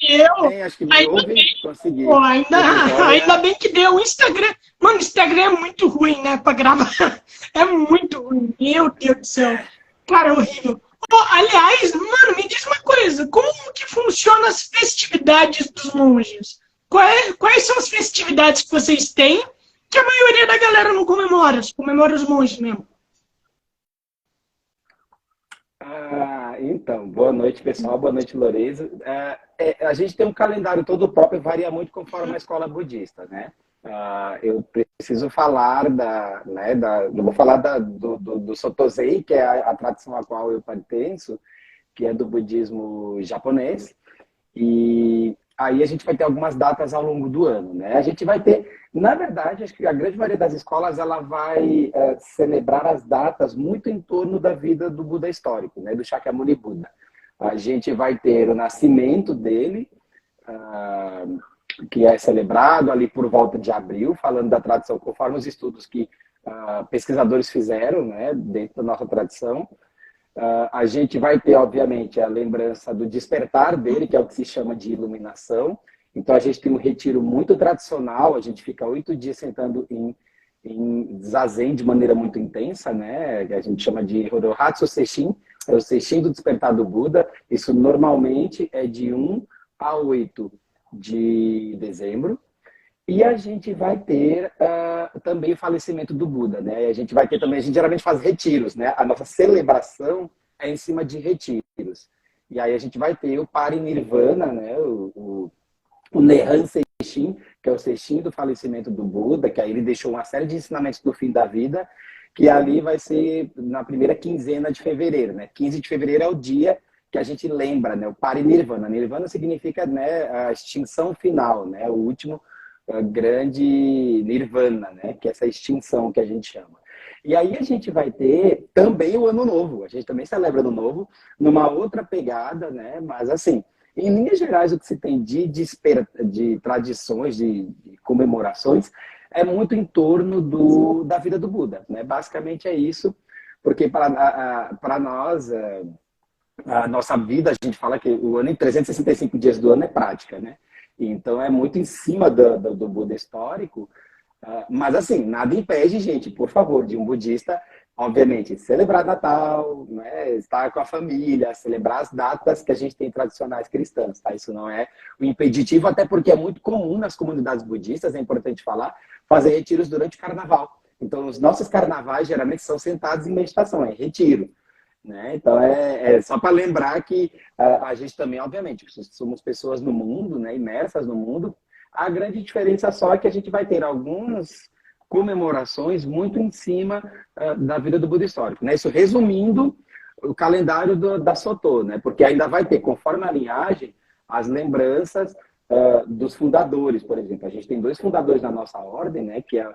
Deu. Tem, acho que me Ainda ouve, bem. consegui. Pô, ainda, Tudo ainda jóia? bem que deu. O Instagram. Mano, o Instagram é muito ruim, né? Pra gravar. É muito ruim. Meu Deus do céu. Cara, é horrível. Pô, aliás, mano, me diz uma coisa. Como que funcionam as festividades dos monges? Quais são as festividades que vocês têm que a maioria da galera não comemora? Comemora os monges mesmo. Então, boa noite, pessoal. Boa noite, Lorenzo. A gente tem um calendário todo próprio, varia muito conforme a escola budista, né? Eu preciso falar eu vou falar do Sotosei, que é a tradição a qual eu pertenço, que é do budismo japonês. E aí a gente vai ter algumas datas ao longo do ano, né? A gente vai ter, na verdade, acho que a grande maioria das escolas ela vai celebrar as datas muito em torno da vida do Buda histórico, né? Do Shakyamuni Buda. A gente vai ter o nascimento dele, ah, que é celebrado ali por volta de abril, falando da tradição conforme os estudos que pesquisadores fizeram, né? Dentro da nossa tradição. A gente vai ter, obviamente, a lembrança do despertar dele, que é o que se chama de iluminação. Então, a gente tem um retiro muito tradicional, a gente fica 8 dias sentando em zazen de maneira muito intensa, né? A gente chama de Horohatsu Sesshin, é o Sesshin do despertar do Buda. Isso normalmente é de 1 a 8 de dezembro. E a gente vai ter também o falecimento do Buda, né? A gente vai ter também, a gente geralmente faz retiros, né? A nossa celebração é em cima de retiros. E aí a gente vai ter o Parinirvana, né? O Nehan Sesshin, que é o Sesshin do falecimento do Buda, que aí ele deixou uma série de ensinamentos do fim da vida, que ali vai ser na primeira quinzena de fevereiro, né? 15 de fevereiro é o dia que a gente lembra, né? O Parinirvana. Nirvana significa, né, a extinção final, né? O último grande nirvana, né? Que é essa extinção que a gente chama. E aí a gente vai ter também o Ano Novo. A gente também celebra o Ano Novo numa outra pegada, né? Mas assim, em linhas gerais, o que se tem de tradições, de comemorações, é muito em torno da vida do Buda, né? Basicamente é isso, porque para nós, a nossa vida, a gente fala que o ano em 365 dias do ano é prática, né? Então é muito em cima do Buda histórico, mas assim, nada impede, gente, por favor, de um budista, obviamente, celebrar Natal, né? Estar com a família, celebrar as datas que a gente tem tradicionais cristãs, tá? Isso não é o impeditivo, até porque é muito comum nas comunidades budistas, é importante falar, fazer retiros durante o carnaval. Então, os nossos carnavais geralmente são sentados em meditação, é retiro. Né? Então, é só para lembrar que a gente também, obviamente, somos pessoas no mundo, né, imersas no mundo. A grande diferença só é que a gente vai ter algumas comemorações muito em cima da vida do Buda histórico. Né? Isso resumindo o calendário da Sotô, né? Porque ainda vai ter, conforme a linhagem, as lembranças dos fundadores, por exemplo. A gente tem 2 fundadores da nossa ordem, né? Que é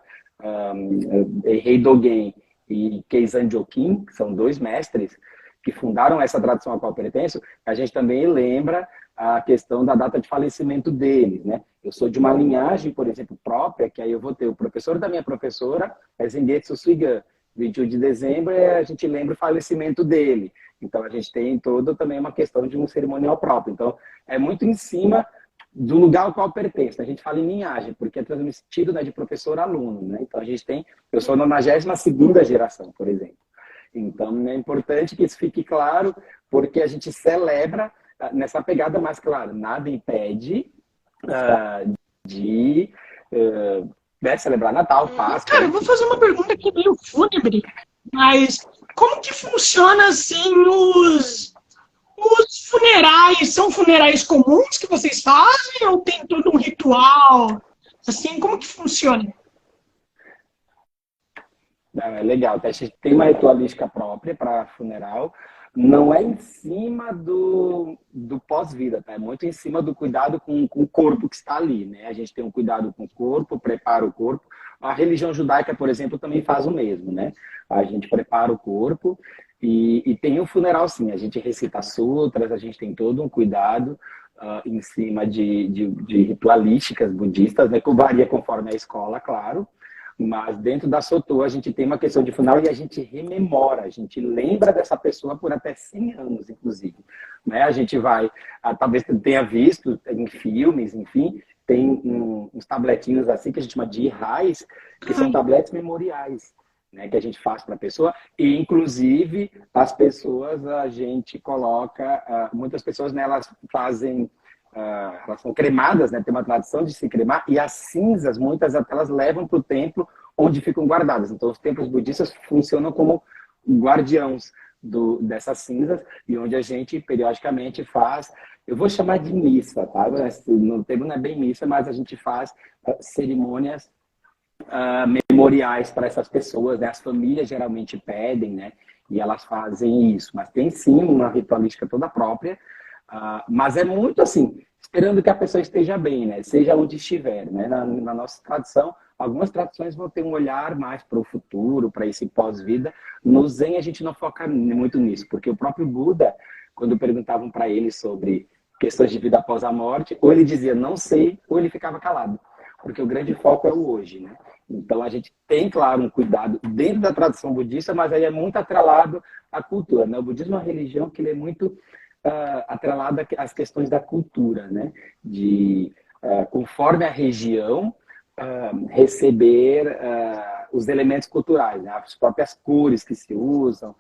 Rei Dogen e Keizan Jokin, que são 2 mestres que fundaram essa tradição a qual eu pertenço. A gente também lembra a questão da data de falecimento deles, né? Eu sou de uma linhagem, por exemplo, própria, que aí eu vou ter o professor da minha professora, é Zengetsu Suigan. 21 de dezembro, a gente lembra o falecimento dele. Então, a gente tem todo também uma questão de um cerimonial próprio. Então, é muito em cima do lugar ao qual pertence. A gente fala em linhagem, porque é transmitido, né, de professor a aluno, né? Então, a gente tem... Eu sou a 92ª geração, por exemplo. Então, é importante que isso fique claro, porque a gente celebra nessa pegada, mas, claro, nada impede de celebrar Natal, Páscoa, Cara, eu vou enfim. fazer uma pergunta aqui meio fúnebre, mas como que funciona assim os funerais? São funerais comuns que vocês fazem ou tem todo um ritual? Assim, como que funciona? É legal, a gente tem uma ritualística própria para funeral, não é em cima do pós-vida, tá? É muito em cima do cuidado com o corpo que está ali, né? A gente tem um cuidado com o corpo, prepara o corpo. A religião judaica, por exemplo, também faz o mesmo, né? A gente prepara o corpo e tem o funeral, sim. A gente recita sutras, a gente tem todo um cuidado em cima de ritualísticas budistas, né? Que varia conforme a escola, claro. Mas dentro da Soto a gente tem uma questão de funeral e a gente rememora, a gente lembra dessa pessoa por até 100 anos, inclusive. Né? A gente vai, talvez tenha visto em filmes, enfim, tem uns tabletinhos assim que a gente chama de RAIs, que são tabletes memoriais, né, que a gente faz para a pessoa. E, inclusive, as pessoas, a gente coloca, muitas pessoas, né, elas fazem... elas são cremadas, né? Tem uma tradição de se cremar, e as cinzas, muitas elas levam para o templo onde ficam guardadas. Então, os templos budistas funcionam como guardiãos dessas cinzas, e onde a gente periodicamente faz, eu vou chamar de missa, tá? No termo não é bem missa, mas a gente faz cerimônias memoriais para essas pessoas, né? As famílias geralmente pedem, né? E elas fazem isso, mas tem sim uma ritualística toda própria. Mas é muito assim, esperando que a pessoa esteja bem, né? Seja onde estiver, né? Na nossa tradição, algumas tradições vão ter um olhar mais para o futuro, para esse pós-vida. No Zen a gente não foca muito nisso, porque o próprio Buda, quando perguntavam para ele sobre questões de vida após a morte, ou ele dizia não sei, ou ele ficava calado, porque o grande foco é o hoje, né? Então a gente tem, claro, um cuidado dentro da tradição budista, mas aí é muito atrelado à cultura, né? O budismo é uma religião que ele é muito atrelada às questões da cultura, né? De, conforme a região, receber os elementos culturais, né? As próprias cores que se usam,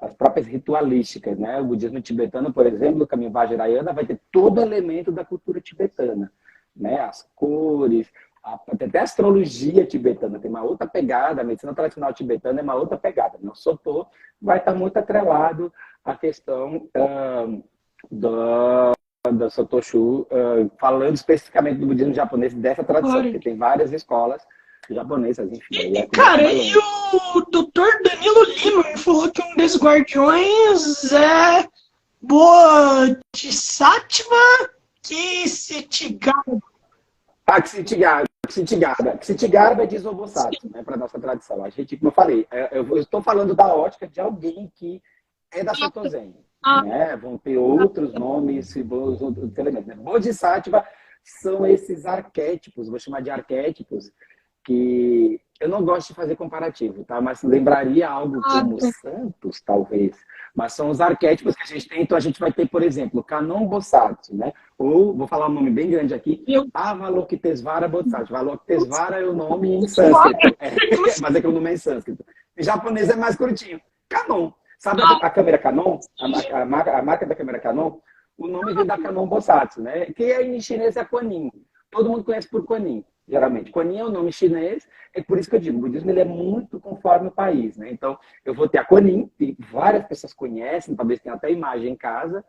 as próprias ritualísticas, né? O budismo tibetano, por exemplo, o caminho Vajrayana vai ter todo elemento da cultura tibetana, né? As cores, até a astrologia tibetana tem uma outra pegada, a medicina tradicional tibetana é uma outra pegada. O Soto vai estar muito atrelado à questão da Sotoshu, falando especificamente do budismo japonês, dessa tradição, porque tem várias escolas japonesas, enfim. Cara, e o Dr. Danilo Lima me falou que um desses guardiões é Bodhisattva Kshitigarbha. Kshitigarbha é Desobosatsu, né, para nossa tradição. A gente, como eu falei, eu estou falando da ótica de alguém que é da Soto Zen. Né? Vão ter outros nomes, outros elementos. Né? Bodhisattva são esses arquétipos, vou chamar de arquétipos, que eu não gosto de fazer comparativo, tá? Mas lembraria algo como santos, talvez. Mas são os arquétipos que a gente tem. Então a gente vai ter, por exemplo, Kanon Bosatsu, né? Ou, vou falar um nome bem grande aqui, Avalokitesvara Bodhisattva. Avalokitesvara é o nome em sânscrito, mas é que o nome é em sânscrito. Em japonês é mais curtinho. Canon. Sabe a câmera Canon? A marca da câmera Canon? O nome vem da Kanon Bosatsu, né? Que em chinês é Kuan-Yin. Todo mundo conhece por Kuan-Yin, geralmente. Kuan-Yin é o nome chinês, é por isso que eu digo, o budismo ele é muito conforme o país, né? Então, eu vou ter a Kuan-Yin, que várias pessoas conhecem, talvez tenha até imagem em casa.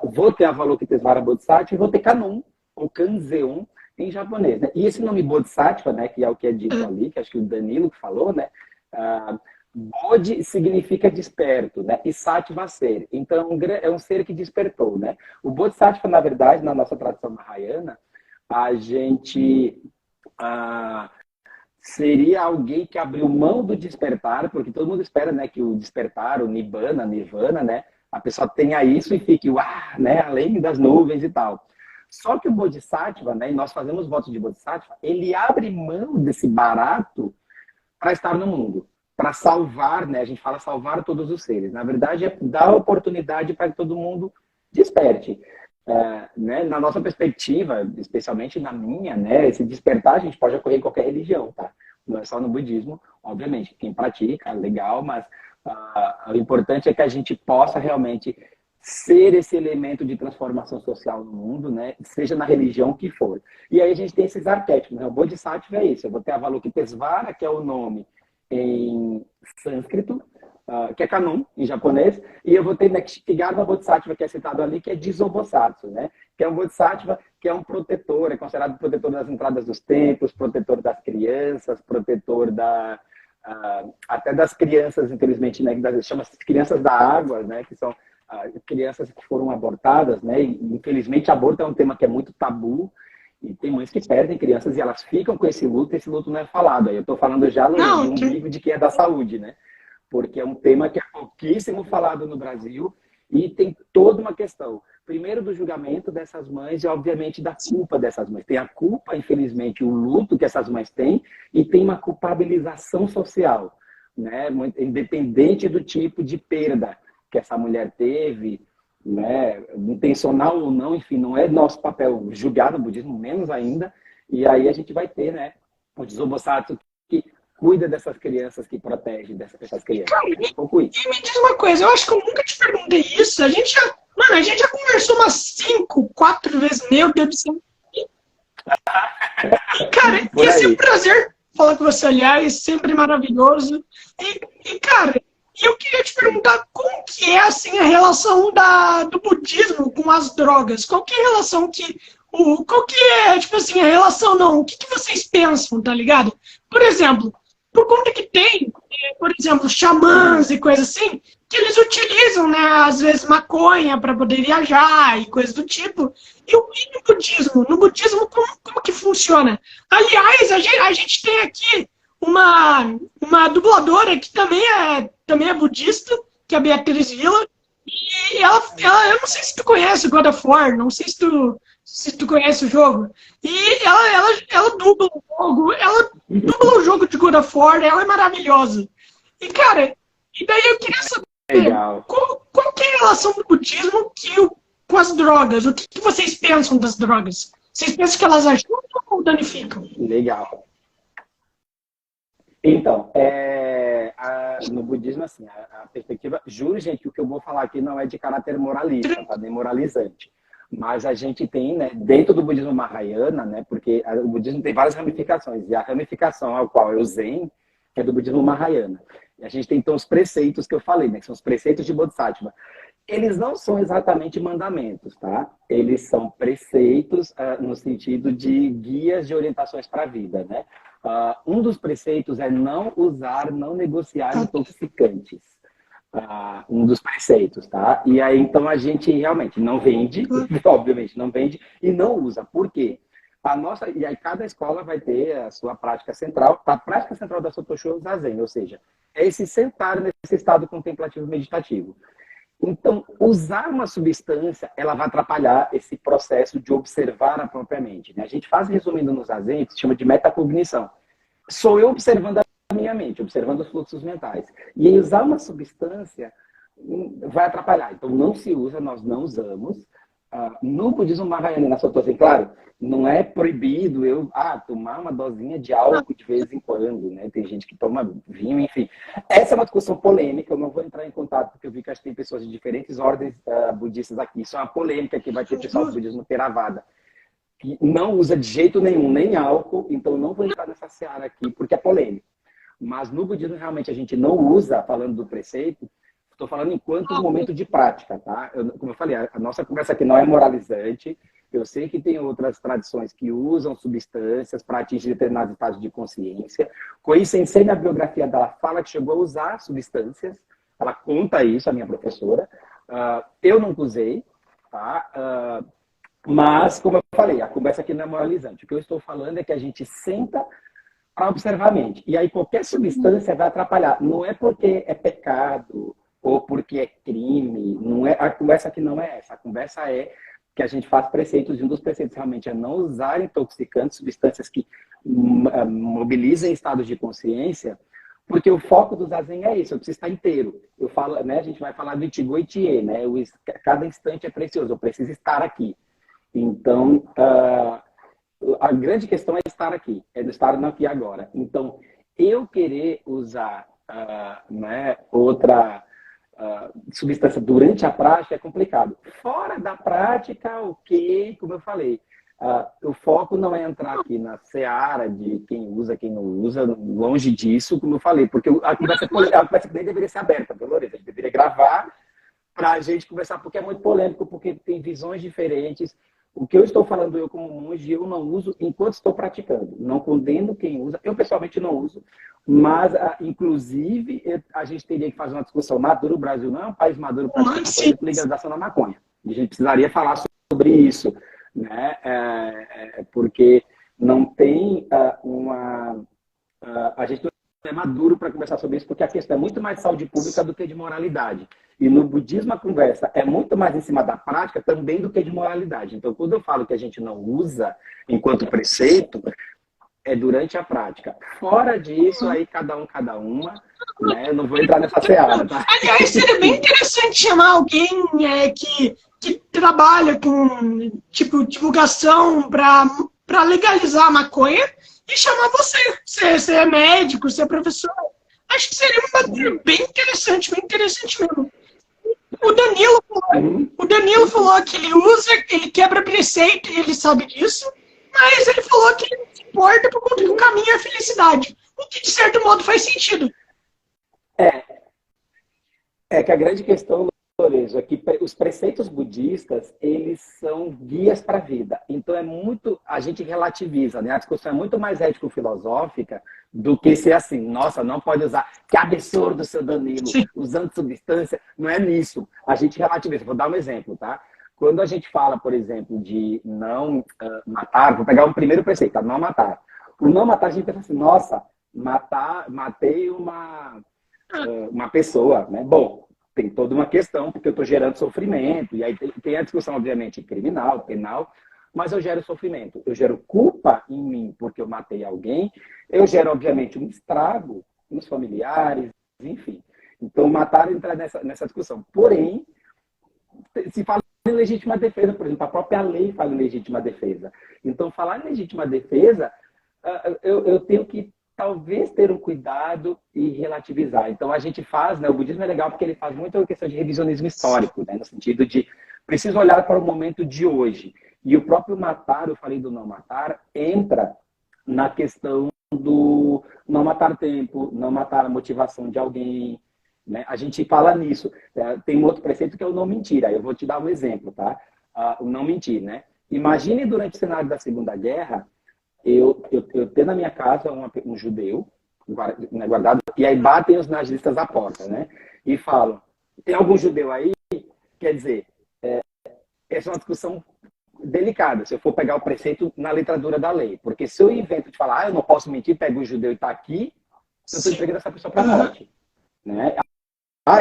Vou ter a Avalokitesvara Bodhisattva e vou ter Kanon, ou Kanzeon, em japonês, né? E esse nome Bodhisattva, né, que é o que é dito ali, que acho que o Danilo que falou, né? Bodhi significa desperto, né? E Sattva ser. Então, é um ser que despertou, né? O Bodhisattva, na verdade, na nossa tradição mahayana, a gente seria alguém que abriu mão do despertar, porque todo mundo espera, né, que o despertar, o Nibbana, Nirvana, né? A pessoa tenha isso e fique, né, além das nuvens e tal. Só que o Bodhisattva, né, e nós fazemos votos de Bodhisattva, ele abre mão desse barato para estar no mundo. Para salvar, né? A gente fala salvar todos os seres. Na verdade, é dar oportunidade para que todo mundo desperte. Né? Na nossa perspectiva, especialmente na minha, né? Esse despertar a gente pode ocorrer em qualquer religião, tá? Não é só no budismo, obviamente. Quem pratica, legal, mas o importante é que a gente possa realmente ser esse elemento de transformação social no mundo, né? Seja na religião que for. E aí a gente tem esses arquétipos, né? O Bodhisattva é isso. Eu vou ter a Avalokitesvara, que é o nome em sânscrito, que é Kanon, em japonês, e eu vou ter Kshitigarbha Bodhisattva, que é citado ali, que é Desobosatsu, né? Que é um Bodhisattva, que é um protetor, é considerado protetor das entradas dos templos, protetor das crianças, protetor até das crianças, infelizmente, né? Que chama crianças da água, né? Que são crianças que foram abortadas, né? E, infelizmente, aborto é um tema que é muito tabu, e tem mães que perdem crianças e elas ficam com esse luto não é falado. Aí eu estou falando já no nível de quem é da saúde, né? Porque é um tema que é pouquíssimo falado no Brasil e tem toda uma questão. primeiro do julgamento dessas mães e, obviamente, da culpa dessas mães. Tem a culpa, infelizmente, o luto que essas mães têm e tem uma culpabilização social, né? Independente do tipo de perda que essa mulher teve, né? Intencional ou não, enfim, não é nosso papel julgar no budismo, menos ainda. E aí a gente vai ter, né, o Desobosatsu que cuida dessas crianças, que protege dessas crianças. Cara, É um pouco isso. e me diz uma coisa, eu acho que eu nunca te perguntei isso. Mano, a gente já conversou umas 5, 4 vezes, meu Deus do céu. Cara, Por ia ser um aí. prazer falar com você, aliás, sempre maravilhoso. Cara, eu queria te perguntar como que é, assim, a relação do budismo com as drogas? Qual que é a relação qual que é, tipo assim, a relação não, o que vocês pensam, tá ligado? Por exemplo, por conta que tem, por exemplo, xamãs e coisas assim, que eles utilizam, né, às vezes maconha para poder viajar e coisas do tipo. E no budismo? No budismo, como que funciona? Aliás, a gente tem aqui uma dubladora que também é budista, que é a Beatriz Villa, e eu não sei se tu conhece God of War, não sei se tu conhece o jogo. E ela dubla o jogo de God of War, ela é maravilhosa. E, cara, e daí eu queria saber Legal. qual que é a relação do budismo com as drogas? O que vocês pensam das drogas? Vocês pensam que elas ajudam ou danificam? Legal. Então, no budismo, assim, a perspectiva... Juro, gente, que o que eu vou falar aqui não é de caráter moralista, tá? Nem moralizante. Mas a gente tem, né, dentro do budismo Mahayana, né, porque o budismo tem várias ramificações, e a ramificação ao qual é o Zen é do budismo Mahayana. E a gente tem, então, os preceitos que eu falei, né, que são os preceitos de Bodhisattva. Eles não são exatamente mandamentos, tá? Eles são preceitos no sentido de guias de orientações para a vida, né? Um dos preceitos é não usar, não negociar intoxicantes. Um dos preceitos, tá? E aí, então, a gente realmente não vende, obviamente não vende, e não usa. Por quê? E aí cada escola vai ter a sua prática central. A prática central da Sotosho é o Zazen, ou seja, é esse sentar nesse estado contemplativo meditativo. Então, usar uma substância, ela vai atrapalhar esse processo de observar a própria mente, né? A gente faz, resumindo nos Zazen, que se chama de metacognição. Sou eu observando a minha mente, observando os fluxos mentais. E aí, usar uma substância vai atrapalhar. Então, não se usa, nós não usamos. No budismo Mahayana, na Sotosen, claro, não é proibido eu tomar uma dosinha de álcool de vez em quando, né? Tem gente que toma vinho, enfim. Essa é uma discussão polêmica, eu não vou entrar em contato, porque eu vi que acho que tem pessoas de diferentes ordens budistas aqui. Isso é uma polêmica que vai ter pessoal do budismo Theravada, que não usa de jeito nenhum nem álcool, então eu não vou entrar nessa seara aqui, porque é polêmico. Mas no budismo, realmente, a gente não usa, falando do preceito, estou falando enquanto momento de prática, tá? Como eu falei, a nossa conversa aqui não é moralizante. Eu sei que tem outras tradições que usam substâncias para atingir determinados estados de consciência. Koei Sensei, na biografia dela, fala que chegou a usar substâncias. Ela conta isso, a minha professora. Eu nunca usei, tá? Mas, como eu falei, a conversa aqui não é moralizante. O que eu estou falando é que a gente senta para observar a mente. E aí qualquer substância vai atrapalhar. Não é porque é pecado ou porque é crime. Não é, a conversa aqui não é essa. A conversa é que a gente faz preceitos, e um dos preceitos realmente é não usar intoxicantes, substâncias que mobilizem estados de consciência, porque o foco do Zazen é isso, eu preciso estar inteiro. Eu falo, né, a gente vai falar do Ichigo Ichie, né? Cada instante é precioso, eu preciso estar aqui. Então, a grande questão é estar aqui, é estar no aqui e agora. Então, eu querer usar né, outra substância durante a prática é complicado. Fora da prática, ok, como eu falei, o foco não é entrar aqui na seara de quem usa, quem não usa, longe disso, como eu falei, porque a conversa nem deveria ser aberta, Dolores, a gente deveria gravar para a gente conversar, porque é muito polêmico, porque tem visões diferentes. O que eu estou falando, eu como monge, eu não uso enquanto estou praticando. Não condeno quem usa. Eu, pessoalmente, não uso. Mas, inclusive, a gente teria que fazer uma discussão madura. O Brasil não é um país maduro para, por exemplo, legalização da maconha. E a gente precisaria falar sobre isso, né? Porque não tem a gente é maduro para conversar sobre isso, porque a questão é muito mais de saúde pública do que de moralidade. E no budismo a conversa é muito mais em cima da prática também do que de moralidade. Então, quando eu falo que a gente não usa enquanto preceito, é durante a prática. Fora disso, aí cada um, cada uma, né? Eu não vou entrar nessa seara, tá? Aliás, seria bem interessante chamar alguém que trabalha com, tipo, divulgação para legalizar a maconha e chamar você. Você é médico, você é professor. Acho que seria uma matéria bem interessante mesmo. O Danilo falou que ele usa, ele quebra preceito e ele sabe disso, mas ele falou que ele não se importa por conta que o caminho é a felicidade. O que, de certo modo, faz sentido. É que a grande questão, Lorenzo, é que os preceitos budistas, eles são guias para a vida. Então, a gente relativiza, né? A discussão é muito mais ético-filosófica do que ser assim, nossa, não pode usar, que absurdo, seu Danilo, Sim. usando substância. Não é nisso. A gente relativiza. Vou dar um exemplo, tá? Quando a gente fala, por exemplo, de não matar, vou pegar um primeiro preceito, tá? Não matar. O não matar, a gente pensa assim, nossa, matei uma pessoa, né? Bom, tem toda uma questão, porque eu estou gerando sofrimento, e aí tem a discussão, obviamente, criminal, penal, mas eu gero sofrimento. Eu gero culpa em mim porque eu matei alguém, eu gero, obviamente, um estrago nos familiares, enfim. Então, matar entra nessa discussão. Porém, se fala em legítima defesa, por exemplo, a própria lei fala em legítima defesa. Então, falar em legítima defesa, eu tenho que talvez ter um cuidado e relativizar. Então, a gente faz, né, o budismo é legal porque ele faz muita questão de revisionismo histórico, né, no sentido de preciso olhar para o momento de hoje. E o próprio matar, eu falei do não matar, entra na questão do não matar tempo, não matar a motivação de alguém, né? A gente fala nisso. Tem um outro preceito que é o não mentir. Aí eu vou te dar um exemplo, tá? O não mentir, né? Imagine durante o cenário da Segunda Guerra, eu ter na minha casa um judeu guardado, e aí batem os nazistas à porta, né? E falam, tem algum judeu aí? Quer dizer, essa é uma discussão delicada, se eu for pegar o preceito na letra dura da lei. Porque se eu invento de falar, eu não posso mentir, pego o judeu e está aqui, eu estou entregando essa pessoa para a morte. Né?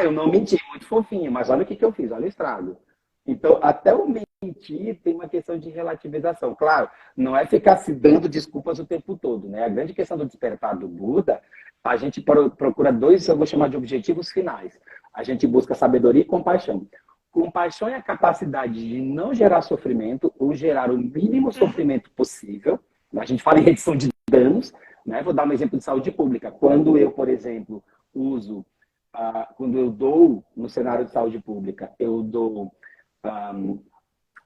Eu não menti, muito fofinho, mas olha o que eu fiz, olha o estrago. Então, até o mentir tem uma questão de relativização. Claro, não é ficar se dando desculpas o tempo todo, né? A grande questão do despertar do Buda, a gente procura dois, eu vou chamar de objetivos finais. A gente busca sabedoria e compaixão. Compaixão é a capacidade de não gerar sofrimento ou gerar o mínimo sofrimento possível. A gente fala em redução de danos, né? Vou dar um exemplo de saúde pública. Quando eu, por exemplo, quando eu dou no cenário de saúde pública, eu dou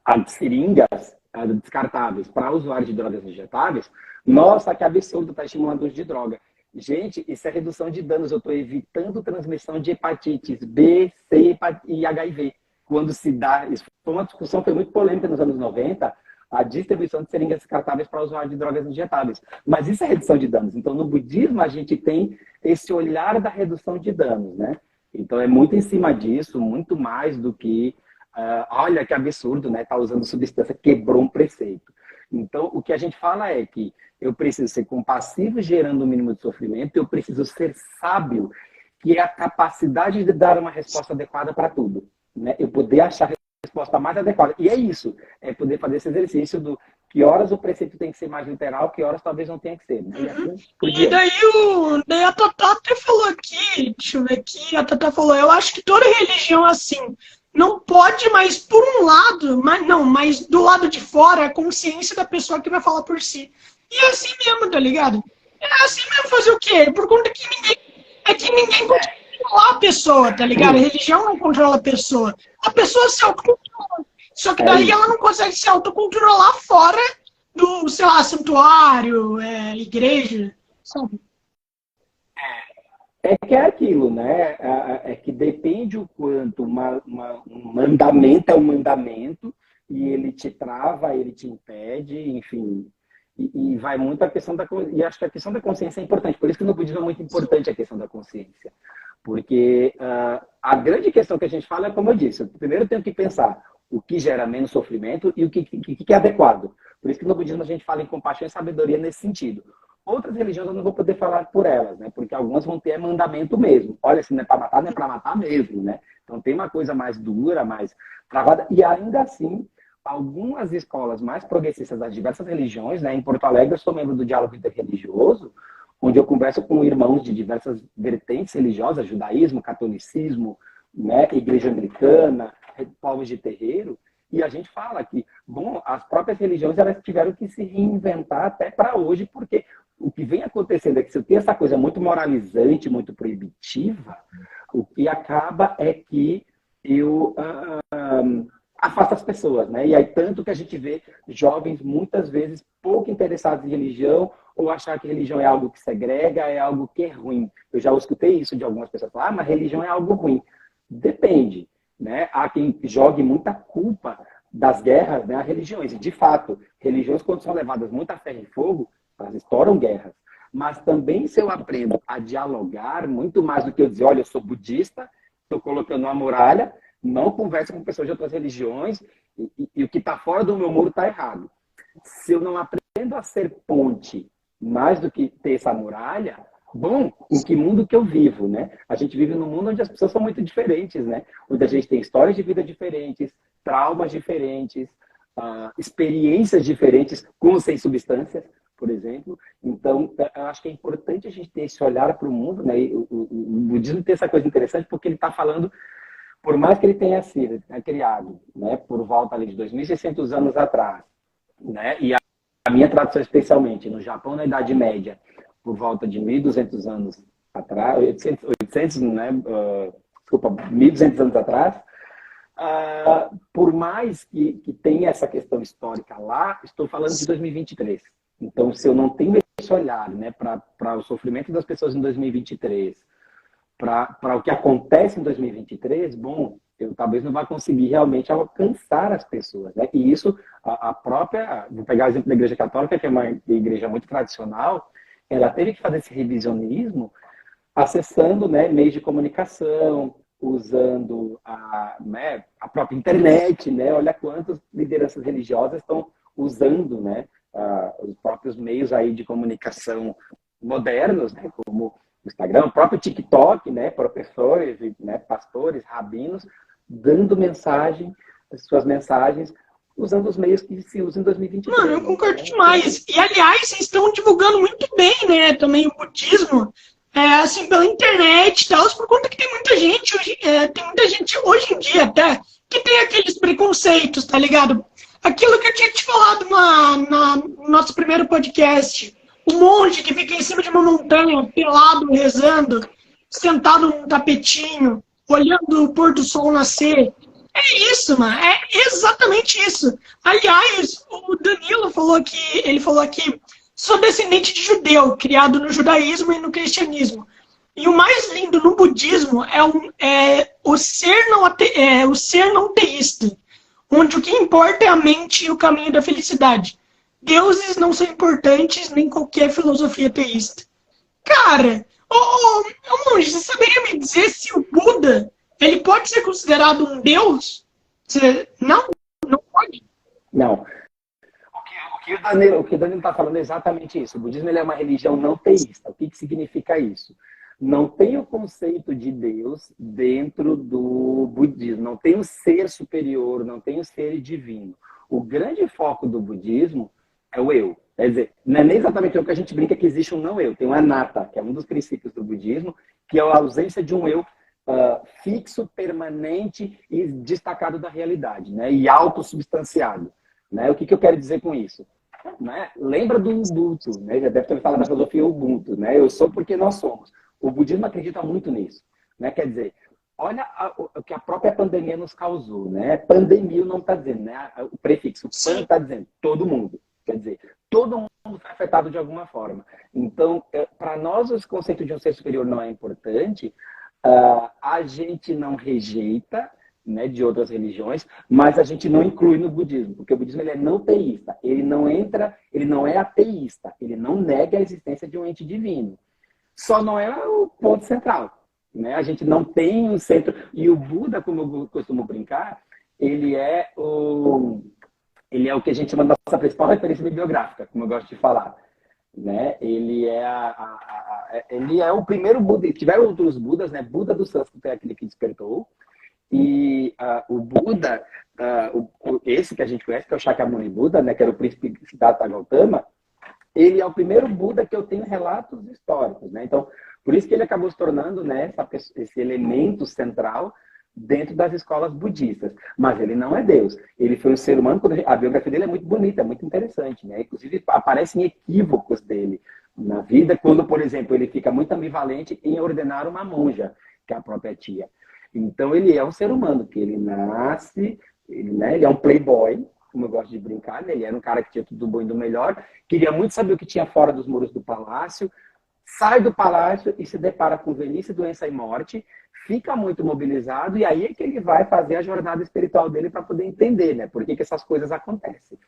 as seringas descartáveis para usuários de drogas injetáveis, nossa, que absurdo, está estimulando o uso de droga. Gente, isso é redução de danos. Eu estou evitando transmissão de hepatites B, C e HIV. Quando se dá, isso foi uma discussão, foi muito polêmica nos anos 90, a distribuição de seringas descartáveis para usuários de drogas injetáveis. Mas isso é redução de danos. Então, no budismo, a gente tem esse olhar da redução de danos, né? Então, é muito em cima disso, muito mais do que, olha que absurdo, né? Tá usando substância, quebrou um preceito. Então, o que a gente fala é que eu preciso ser compassivo, gerando o mínimo de sofrimento, eu preciso ser sábio, que é a capacidade de dar uma resposta adequada para tudo. Né? Eu poder achar a resposta mais adequada. E é isso, é poder fazer esse exercício do que horas o preceito tem que ser mais literal, que horas talvez não tenha que ser. Né? E daí a Tatá até falou aqui, deixa eu ver aqui, a Tatá falou, eu acho que toda religião é assim, não pode, mas por um lado, mas do lado de fora, é a consciência da pessoa que vai falar por si. E é assim mesmo, tá ligado? É assim mesmo fazer o quê? Por conta que ninguém controlar a pessoa, tá ligado? A religião não controla a pessoa. A pessoa se autocontrola. Só que daí ela não consegue se autocontrolar fora do, sei lá, santuário, igreja, sabe? É que é aquilo, né? É que depende o quanto um mandamento é um mandamento e ele te trava, ele te impede, enfim. E vai muito a questão e acho que a questão da consciência é importante. Por isso que no budismo é muito importante a questão da consciência. Porque a grande questão que a gente fala é, como eu disse, eu primeiro tenho que pensar o que gera menos sofrimento e o que é adequado. Por isso que no budismo a gente fala em compaixão e sabedoria nesse sentido. Outras religiões eu não vou poder falar por elas, né? Porque algumas vão ter mandamento mesmo. Olha, se não é para matar, não é para matar mesmo, né? Então tem uma coisa mais dura, mais travada. E ainda assim, algumas escolas mais progressistas das diversas religiões, né? Em Porto Alegre eu sou membro do Diálogo Interreligioso, onde eu converso com irmãos de diversas vertentes religiosas, judaísmo, catolicismo, né? Igreja anglicana, povos de terreiro, e a gente fala que, bom, as próprias religiões elas tiveram que se reinventar até para hoje, porque o que vem acontecendo é que se tem essa coisa muito moralizante, muito proibitiva, o que acaba é que eu afasto as pessoas, né? E aí tanto que a gente vê jovens muitas vezes pouco interessados em religião ou achar que religião é algo que segrega, é algo que é ruim. Eu já escutei isso de algumas pessoas, falar, mas religião é algo ruim. Depende, né? Há quem jogue muita culpa das guerras, né, a religiões. E, de fato, religiões, quando são levadas muito a ferro e fogo, elas estouram guerras. Mas também, se eu aprendo a dialogar, muito mais do que eu dizer, olha, eu sou budista, estou colocando uma muralha, não converso com pessoas de outras religiões, e o que está fora do meu muro está errado. Se eu não aprendo a ser ponte, mais do que ter essa muralha, bom, em que mundo que eu vivo, né? A gente vive num mundo onde as pessoas são muito diferentes, né? Onde a gente tem histórias de vida diferentes, traumas diferentes, experiências diferentes, com ou sem substâncias, por exemplo. Então, eu acho que é importante a gente ter esse olhar para o mundo, né? E o budismo tem essa coisa interessante porque ele está falando, por mais que ele tenha sido criado, né, por volta ali de 2.600 anos atrás, né? E a minha tradução especialmente no Japão na Idade Média, por volta de 1.200 anos atrás, 800 né? Desculpa, 1.200 anos atrás, por mais que tenha essa questão histórica lá, estou falando de 2023. Então, se eu não tenho esse olhar, né, para o sofrimento das pessoas em 2023, para o que acontece em 2023, bom, eu talvez não vá conseguir realmente alcançar as pessoas, né? E isso, a própria, vou pegar o exemplo da Igreja Católica, que é uma igreja muito tradicional, ela teve que fazer esse revisionismo acessando, né, meios de comunicação, usando né, a própria internet, né? Olha quantas lideranças religiosas estão usando, né, os próprios meios aí de comunicação modernos, né, como o Instagram, o próprio TikTok, né, professores, né, pastores, rabinos, dando suas mensagens, usando os meios que se usam em 2023. Mano, eu concordo demais. E, aliás, vocês estão divulgando muito bem, né, também o budismo, assim, pela internet e tal, por conta que tem muita gente hoje em dia até, que tem aqueles preconceitos, tá ligado? Aquilo que eu tinha te falado no nosso primeiro podcast, o monge que fica em cima de uma montanha, pelado, rezando, sentado num tapetinho, olhando o pôr do sol nascer. É isso, mano. É exatamente isso. Aliás, o Danilo falou que sou descendente de judeu, criado no judaísmo e no cristianismo. E o mais lindo no budismo é o ser não teísta, onde o que importa é a mente e o caminho da felicidade. Deuses não são importantes, nem qualquer filosofia teísta. Cara, monge, você saberia me dizer se o Buda ele pode ser considerado um deus? Não pode. Não. O que o Danilo está falando é exatamente isso. O budismo ele é uma religião não teísta. O que significa isso? Não tem o conceito de Deus dentro do budismo. Não tem o ser superior, não tem o ser divino. O grande foco do budismo é o eu. Quer dizer, não é nem exatamente o que a gente brinca que existe um não eu. Tem um anatta, que é um dos princípios do budismo, que é a ausência de um eu fixo, permanente e destacado da realidade, né? E autossubstanciado. Né? O que eu quero dizer com isso? Né? Lembra do Ubuntu, né? Já deve ter falado da filosofia Ubuntu, né? Eu sou porque nós somos. O budismo acredita muito nisso, né? Quer dizer, olha o que a própria pandemia nos causou, né? Pandemia não está dizendo, né? O prefixo pan está dizendo todo mundo. Quer dizer, todo mundo foi afetado de alguma forma. Então, para nós, o conceito de um ser superior não é importante. A gente não rejeita, né, de outras religiões, mas a gente não inclui no budismo, porque o budismo ele é não teísta, ele não é ateísta, ele não nega a existência de um ente divino. Só não é o ponto central, né? A gente não tem um centro. E o Buda, como eu costumo brincar, ele é o que a gente chama de nossa principal referência bibliográfica, como eu gosto de falar. né? Ele é o primeiro Buda. Tiveram outros Budas, né? Buda do Sânscrito é aquele que despertou. E o Buda, esse que a gente conhece, que é o Shakyamuni Buda, né? Que era o príncipe Siddhartha Gautama, ele é o primeiro Buda que eu tenho relatos históricos, né? Então, por isso que ele acabou se tornando, né, esse elemento central dentro das escolas budistas. Mas ele não é Deus. Ele foi um ser humano, a biografia dele é muito bonita, é muito interessante, né? Inclusive, aparecem equívocos dele na vida, quando, por exemplo, ele fica muito ambivalente em ordenar uma monja, que é a própria tia. Então, ele é um ser humano, que ele nasce, ele é um playboy, como eu gosto de brincar, né? Ele era um cara que tinha tudo do bom e do melhor, queria muito saber o que tinha fora dos muros do palácio, sai do palácio e se depara com velhice, doença e morte, fica muito mobilizado, e aí é que ele vai fazer a jornada espiritual dele para poder entender, né? Por que essas coisas acontecem.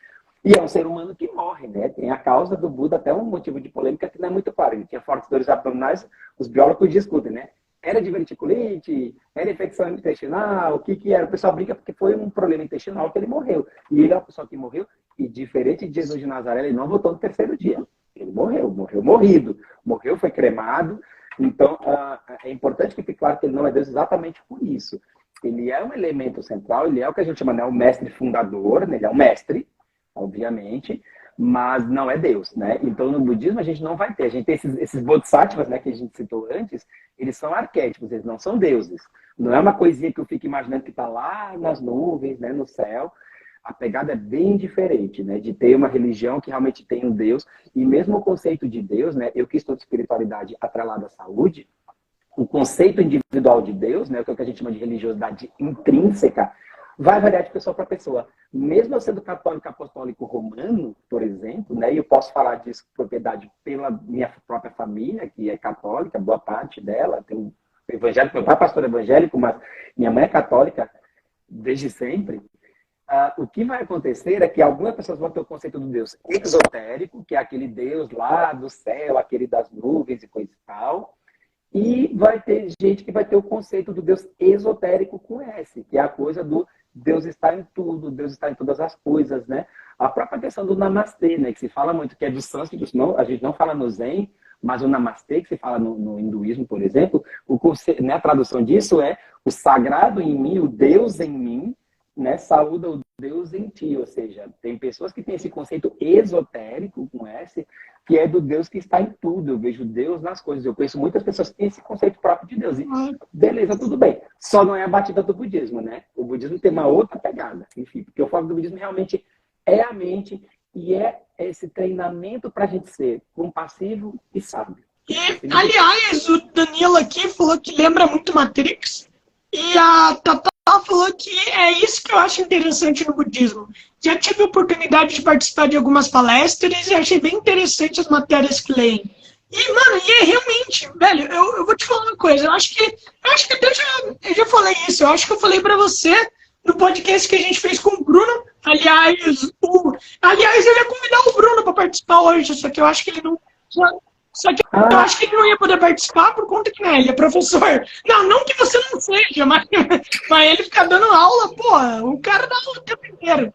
E é um ser humano que morre, né? Tem a causa do Buda, até um motivo de polêmica que não é muito claro. Ele tinha fortes dores abdominais, os biólogos discutem, né? Era diverticulite? Era infecção intestinal? O que era? O pessoal brinca porque foi um problema intestinal que ele morreu. E ele é uma pessoa que morreu, e diferente de Jesus de Nazaré, ele não voltou no terceiro dia. Ele morreu morrido. Morreu, foi cremado. Então, é importante que fique claro que ele não é Deus exatamente por isso. Ele é um elemento central, ele é o que a gente chama, né, o mestre fundador, né? Ele é um mestre, obviamente, mas não é Deus, né? Então, no budismo, a gente não vai ter. A gente tem esses bodhisattvas, né, que a gente citou antes, eles são arquétipos, eles não são deuses. Não é uma coisinha que eu fico imaginando que está lá nas nuvens, né, no céu. A pegada é bem diferente, né? De ter uma religião que realmente tem um Deus. E mesmo o conceito de Deus, né? Eu que estudo espiritualidade atrelada à saúde, o conceito individual de Deus, né? O que a gente chama de religiosidade intrínseca, vai variar de pessoa para pessoa. Mesmo eu sendo católico apostólico romano, por exemplo, né? E eu posso falar disso com propriedade pela minha própria família, que é católica, boa parte dela, tem um evangélico, meu pai é pastor evangélico, mas minha mãe é católica desde sempre. O que vai acontecer é que algumas pessoas vão ter o conceito do Deus exotérico, que é aquele Deus lá do céu, aquele das nuvens e coisa e tal. E vai ter gente que vai ter o conceito do Deus esotérico com S, que é a coisa do Deus está em tudo, Deus está em todas as coisas, né? A própria questão do Namastê, né? Que se fala muito, que é do sânscrito, a gente não fala no Zen, mas o Namastê, que se fala no hinduísmo, por exemplo, né, a tradução disso é o sagrado em mim, o Deus em mim, né, saúda o Deus em ti, ou seja, tem pessoas que têm esse conceito esotérico com S, que é do Deus que está em tudo. Eu vejo Deus nas coisas. Eu conheço muitas pessoas que têm esse conceito próprio de Deus. E beleza, tudo bem. Só não é a batida do budismo, né? O budismo tem uma outra pegada, enfim, porque o foco do budismo realmente é a mente e é esse treinamento para a gente ser compassivo e sábio. E, aliás, o Danilo aqui falou que lembra muito Matrix. E a Tatá falou que é isso que eu acho interessante no budismo. Já tive a oportunidade de participar de algumas palestras e achei bem interessante as matérias que leem. E, mano, e é realmente, velho, eu vou te falar uma coisa. Eu acho que até eu já falei isso. Eu acho que eu falei pra você no podcast que a gente fez com o Bruno. Aliás, eu ia convidar o Bruno pra participar hoje, só que eu acho que ele não... Só que eu acho que ele não ia poder participar por conta que, né, ele é professor. Não que você não seja, mas ele fica dando aula, porra, o cara dá aula o tempo inteiro.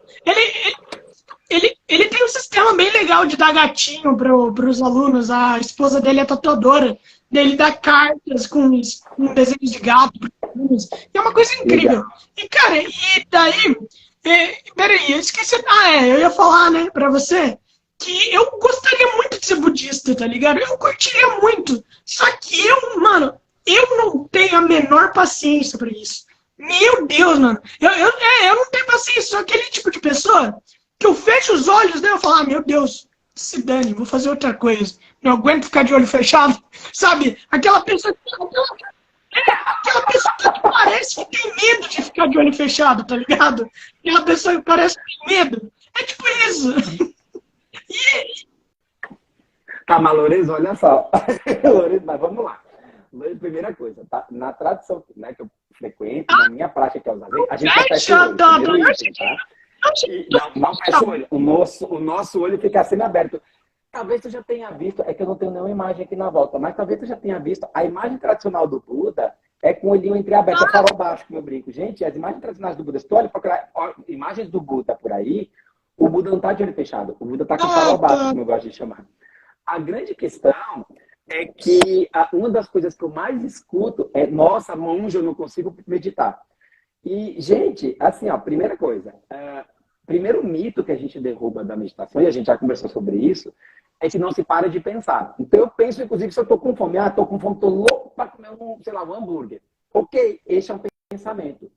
Ele tem um sistema bem legal de dar gatinho pros alunos. A esposa dele é tatuadora. Ele dá cartas com desenhos de gato pros alunos. É uma coisa incrível. E, cara, e daí... peraí, eu esqueci... eu ia falar, né, pra você... que eu gostaria muito de ser budista, tá ligado? Eu curtiria muito. Só que eu não tenho a menor paciência pra isso. Meu Deus, mano. Eu não tenho paciência. Sou aquele tipo de pessoa que eu fecho os olhos, né? Eu falo, meu Deus, se dane, vou fazer outra coisa. Não aguento ficar de olho fechado. Sabe? Aquela pessoa que parece que tem medo de ficar de olho fechado, tá ligado? Aquela pessoa que parece que tem medo. É tipo isso. Tá, mas Lourenço, olha só. Lourenço, mas vamos lá. Primeira coisa, tá? Na tradição, né, que eu frequento, na minha prática que é usar, a gente já fecha o olho. Tá? Não fecha o olho. O nosso olho fica semi-aberto. Talvez tu já tenha visto, é que eu não tenho nenhuma imagem aqui na volta, mas talvez tu já tenha visto, a imagem tradicional do Buda é com o olhinho entreaberto, é farol baixo, como eu brinco. Gente, as imagens tradicionais do Buda, se tu olha para imagens do Buda por aí, o Buda não está de olho fechado. O Buda está com o farol baixo, como eu gosto de chamar. A grande questão é que uma das coisas que eu mais escuto é: nossa, monge, eu não consigo meditar. E, gente, assim, ó, primeira coisa, primeiro mito que a gente derruba da meditação, e a gente já conversou sobre isso, é que não se para de pensar. Então eu penso, inclusive, se eu tô com fome, tô com fome, tô louco para comer sei lá, um hambúrguer. Ok, esse é um pensamento.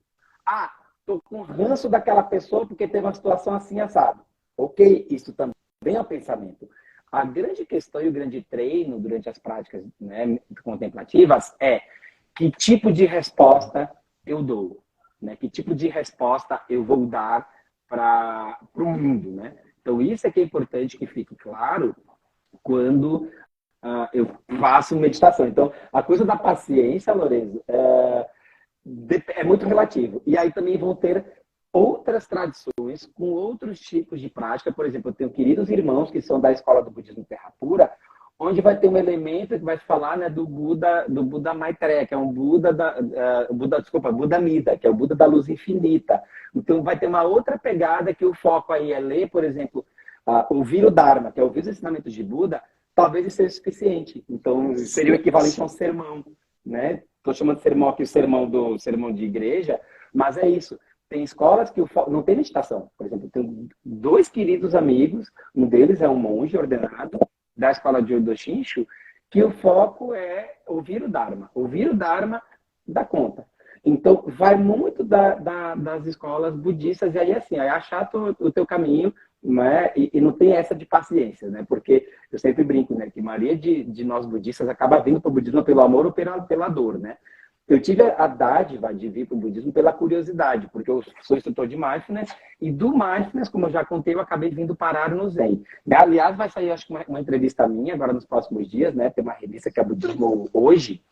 Tô com ranço daquela pessoa porque teve uma situação assim assado. Ok, isso também é um pensamento. A grande questão e o grande treino durante as práticas, né, contemplativas é: que tipo de resposta eu dou? Né? Que tipo de resposta eu vou dar para o mundo? Né? Então, isso é que é importante que fique claro quando eu faço meditação. Então, a coisa da paciência, Lorenzo, é muito relativo. E aí também vão ter outras tradições com outros tipos de prática. Por exemplo, eu tenho queridos irmãos que são da escola do budismo Terra Pura, onde vai ter um elemento que vai falar, né, do Buda Maitreya, que é um Buda Buda Mida, que é o Buda da luz infinita. Então vai ter uma outra pegada que o foco aí é ler, por exemplo, ouvir o Dharma, que é ouvir os ensinamentos de Buda. Talvez isso seja suficiente. Então seria o equivalente a um sermão, né? Estou chamando de sermão aqui o sermão de igreja, mas é isso. Tem escolas que não tem meditação. Por exemplo, tenho 2 queridos amigos, um deles é um monge ordenado da escola de Odo Shinshu, que o foco é ouvir o Dharma. Ouvir o Dharma dá conta. Então, vai muito das escolas budistas, e aí assim, aí achar o teu caminho, né? E não tem essa de paciência, né? Porque eu sempre brinco, né, que a maioria de nós budistas acaba vindo para o budismo pelo amor ou pela dor, né? Eu tive a dádiva de vir para o budismo pela curiosidade, porque eu sou instrutor de mindfulness, e do mindfulness, como eu já contei, eu acabei vindo parar no Zen. Aliás, vai sair, acho que uma entrevista minha agora nos próximos dias, né? Tem uma revista que é Budismo Hoje,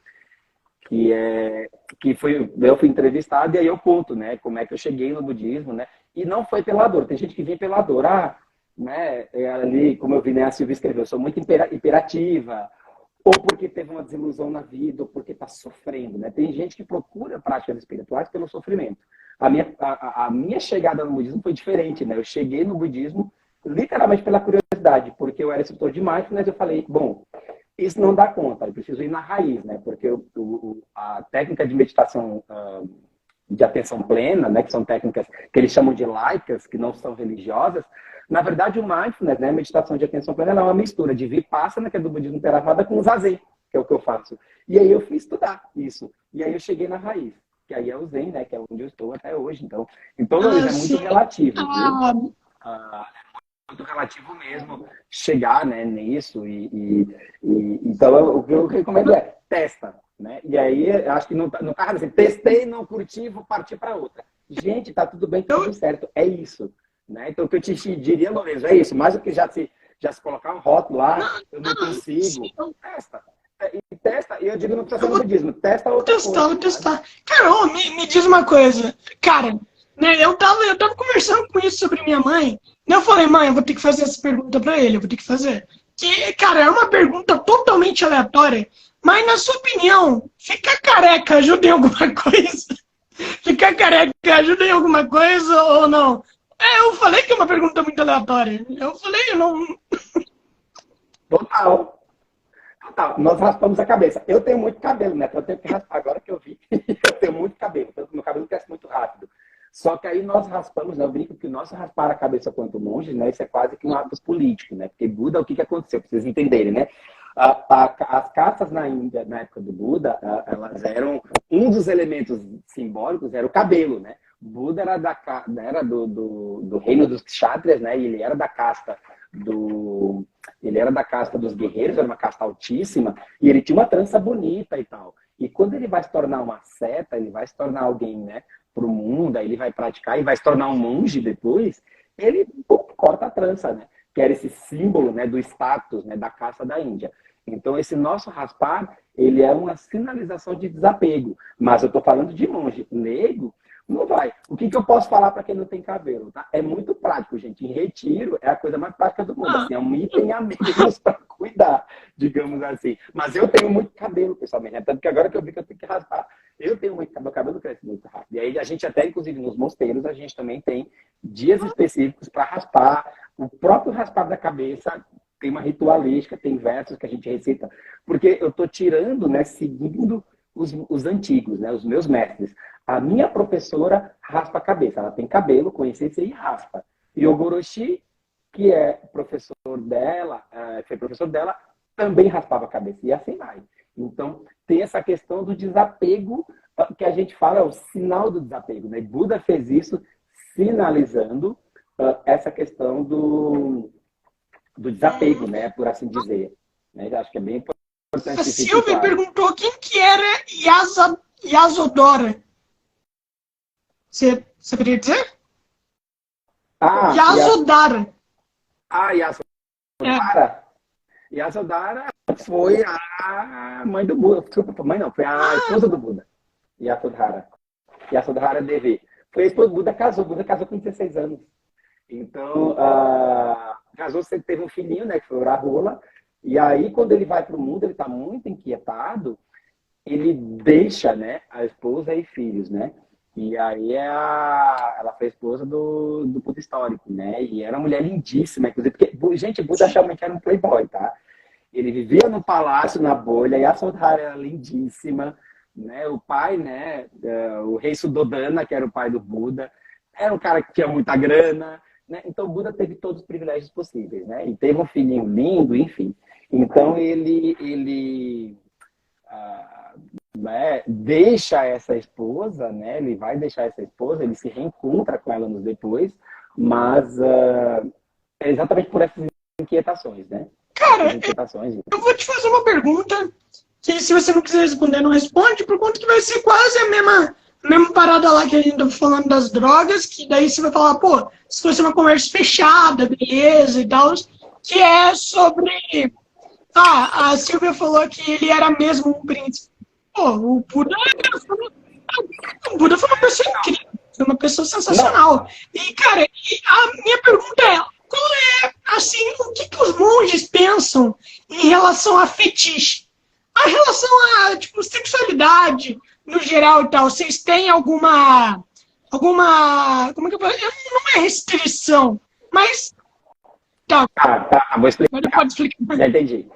que eu fui entrevistado, e aí eu conto, né, como é que eu cheguei no budismo, né? E não foi pela dor. Tem gente que vem pela dor. Né? Ali, como eu vi, né, a Silvia escreveu, eu sou muito imperativa, ou porque teve uma desilusão na vida, ou porque está sofrendo, né? Tem gente que procura práticas espirituais pelo sofrimento. A minha chegada no budismo foi diferente, né? Eu cheguei no budismo literalmente pela curiosidade, porque eu era instrutor de mindfulness, eu falei, bom, isso não dá conta, eu preciso ir na raiz, né? Porque a técnica de meditação de atenção plena, né, que são técnicas que eles chamam de laicas, que não são religiosas, na verdade, o mindfulness, né, a meditação de atenção plena, é uma mistura de vipassana, que é do budismo Theravada, com zazen, que é o que eu faço. E aí eu fui estudar isso. E aí eu cheguei na raiz, que aí é o Zen, né, que é onde eu estou até hoje. Então Luiz, é muito relativo, viu? É muito relativo mesmo chegar, né, nisso. Então, o que eu recomendo é testa. Né? E aí, acho que não tá assim, testei, não curti, vou partir para outra. Gente, tá tudo bem, tá tudo certo. É isso. Né? Então, o que eu te diria, Lourenço, é isso. Mais do que já se colocar um rótulo lá, eu não consigo. Testa. E testa, e eu digo, não precisa ser no budismo. Testa outra coisa. Vou testar. Cara, me diz uma coisa. Cara, né, eu tava conversando com isso sobre minha mãe. Eu falei, mãe, eu vou ter que fazer essa pergunta pra ele. Eu vou ter que fazer. Que, cara, é uma pergunta totalmente aleatória. Mas, na sua opinião, ficar careca ajuda em alguma coisa? Ficar careca ajuda em alguma coisa ou não? Eu falei que é uma pergunta muito aleatória. Eu falei, eu não... Total. Nós raspamos a cabeça. Eu tenho muito cabelo, né? Eu tenho que raspar agora que eu vi. Eu tenho muito cabelo. Meu cabelo cresce muito rápido. Só que aí nós raspamos, né? Eu brinco que o nosso raspar a cabeça quanto monge, né? Isso é quase que um ato político, né? Porque Buda, o que aconteceu? Pra vocês entenderem, né? As castas na Índia, na época do Buda, elas eram... Um dos elementos simbólicos era o cabelo, né? Buda era do reino dos kshatriyas, né? E ele era da casta dos guerreiros, era uma casta altíssima, e ele tinha uma trança bonita e tal. E quando ele vai se tornar uma seta, ele vai se tornar alguém, né, para o mundo, aí ele vai praticar e vai se tornar um monge depois, ele corta a trança, né? Que era esse símbolo, né, do status, né, da casta da Índia. Então, esse nosso raspar, ele é uma sinalização de desapego. Mas eu estou falando de monge. Leigo, não vai. O que eu posso falar para quem não tem cabelo? Tá? É muito prático, gente. Em retiro é a coisa mais prática do mundo. Assim, é um item a menos para cuidar, digamos assim. Mas eu tenho muito cabelo, pessoalmente. Né? Tanto que agora que eu vi que eu tenho que raspar. Eu tenho muito cabelo, meu cabelo cresce muito rápido. E aí a gente até, inclusive, nos mosteiros, a gente também tem dias específicos para raspar. O próprio raspar da cabeça tem uma ritualística, tem versos que a gente recita, porque eu estou tirando, né, seguindo os antigos, né, os meus mestres. A minha professora raspa a cabeça, ela tem cabelo, conhecência e raspa. E o Goroshi, que é professor dela, foi professor dela, também raspava a cabeça, e assim vai. Então, tem essa questão do desapego, que a gente fala, é o sinal do desapego, né? Buda fez isso sinalizando essa questão do desapego, né? Por assim dizer. Né? Eu acho que é bem importante. A Silvia perguntou quem que era Yasodhara. Você saberia dizer? Yasodhara. Yasodhara. Yasodhara foi a mãe do Buda. Desculpa, mãe não, foi a esposa do Buda. Yasodhara. Yasodhara Devi. Foi a esposa do Buda, casou. O Buda casou com 16 anos. Então, casou, sempre teve um filhinho, né, que foi o Rahula. E aí, quando ele vai para o mundo, ele está muito inquietado, ele deixa, né, a esposa e filhos, né? E aí ela foi a esposa do Buda histórico, né? E era uma mulher lindíssima, inclusive, porque, gente, Buda realmente era um playboy, tá? Ele vivia no palácio, na bolha, e a Yasodhara era lindíssima, né? O pai, né, o rei Suddhodana, que era o pai do Buda, era um cara que tinha muita grana, né? Então, o Buda teve todos os privilégios possíveis, né? E teve um filhinho lindo, enfim. Então, ele né, deixa essa esposa, né? Ele vai deixar essa esposa, ele se reencontra com ela anos depois, mas é exatamente por essas inquietações, né? Cara, eu vou te fazer uma pergunta que, se você não quiser responder, não responde, por conta que vai ser quase a mesma parada lá que a gente tá falando das drogas, que daí você vai falar, pô, se fosse uma conversa fechada, beleza e tal, que é sobre... a Silvia falou que ele era mesmo um príncipe. Pô, o Buda foi uma pessoa incrível, foi uma pessoa sensacional. E, cara, a minha pergunta é, qual é, assim, o que os monges pensam em relação a fetiche? A relação a, tipo, sexualidade, no geral e tal, vocês têm alguma, como é que eu falo? Não é restrição, mas... Tá, vou explicar. Pode explicar. Já entendi.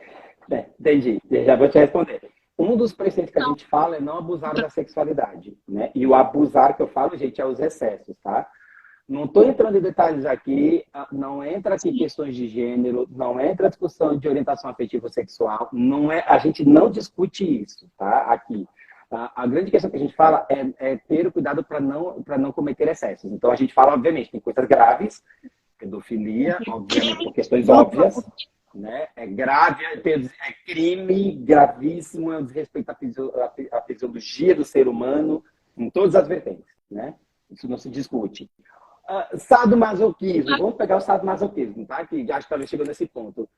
Entendi, já vou te responder. Um dos preceitos que a gente fala é não abusar da sexualidade, né? E o abusar que eu falo, gente, é os excessos, tá? Não estou entrando em detalhes aqui, não entra aqui questões de gênero, não entra discussão de orientação afetiva ou sexual, não é, a gente não discute isso, tá? Aqui. A grande questão que a gente fala é ter o cuidado para não cometer excessos. Então, a gente fala, obviamente, tem coisas graves, pedofilia, obviamente, por questões óbvias, né? É grave, é crime gravíssimo, é um desrespeito à fisiologia do ser humano, em todas as vertentes, né? Isso não se discute. Sadomasoquismo, vamos pegar o sadomasoquismo, tá? Que já talvez chegou nesse ponto.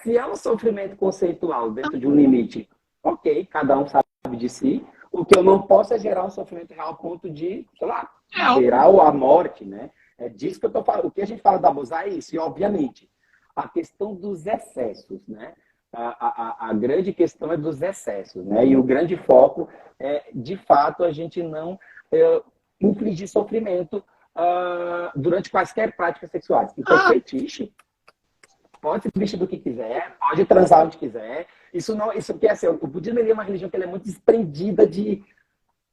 Se é um sofrimento conceitual dentro de um limite, ok, cada um sabe de si. O que eu não posso é gerar um sofrimento real ao ponto de, sei lá, gerar a morte, né? É disso que eu tô falando. O que a gente fala do abusar é isso, e obviamente, a questão dos excessos, né? A grande questão é dos excessos, né? E o grande foco é, de fato, a gente não infligir sofrimento durante quaisquer práticas sexuais. Então, fetiche, pode se vestir do que quiser, pode transar onde quiser. Isso que é assim, o budismo é uma religião que é muito desprendida de,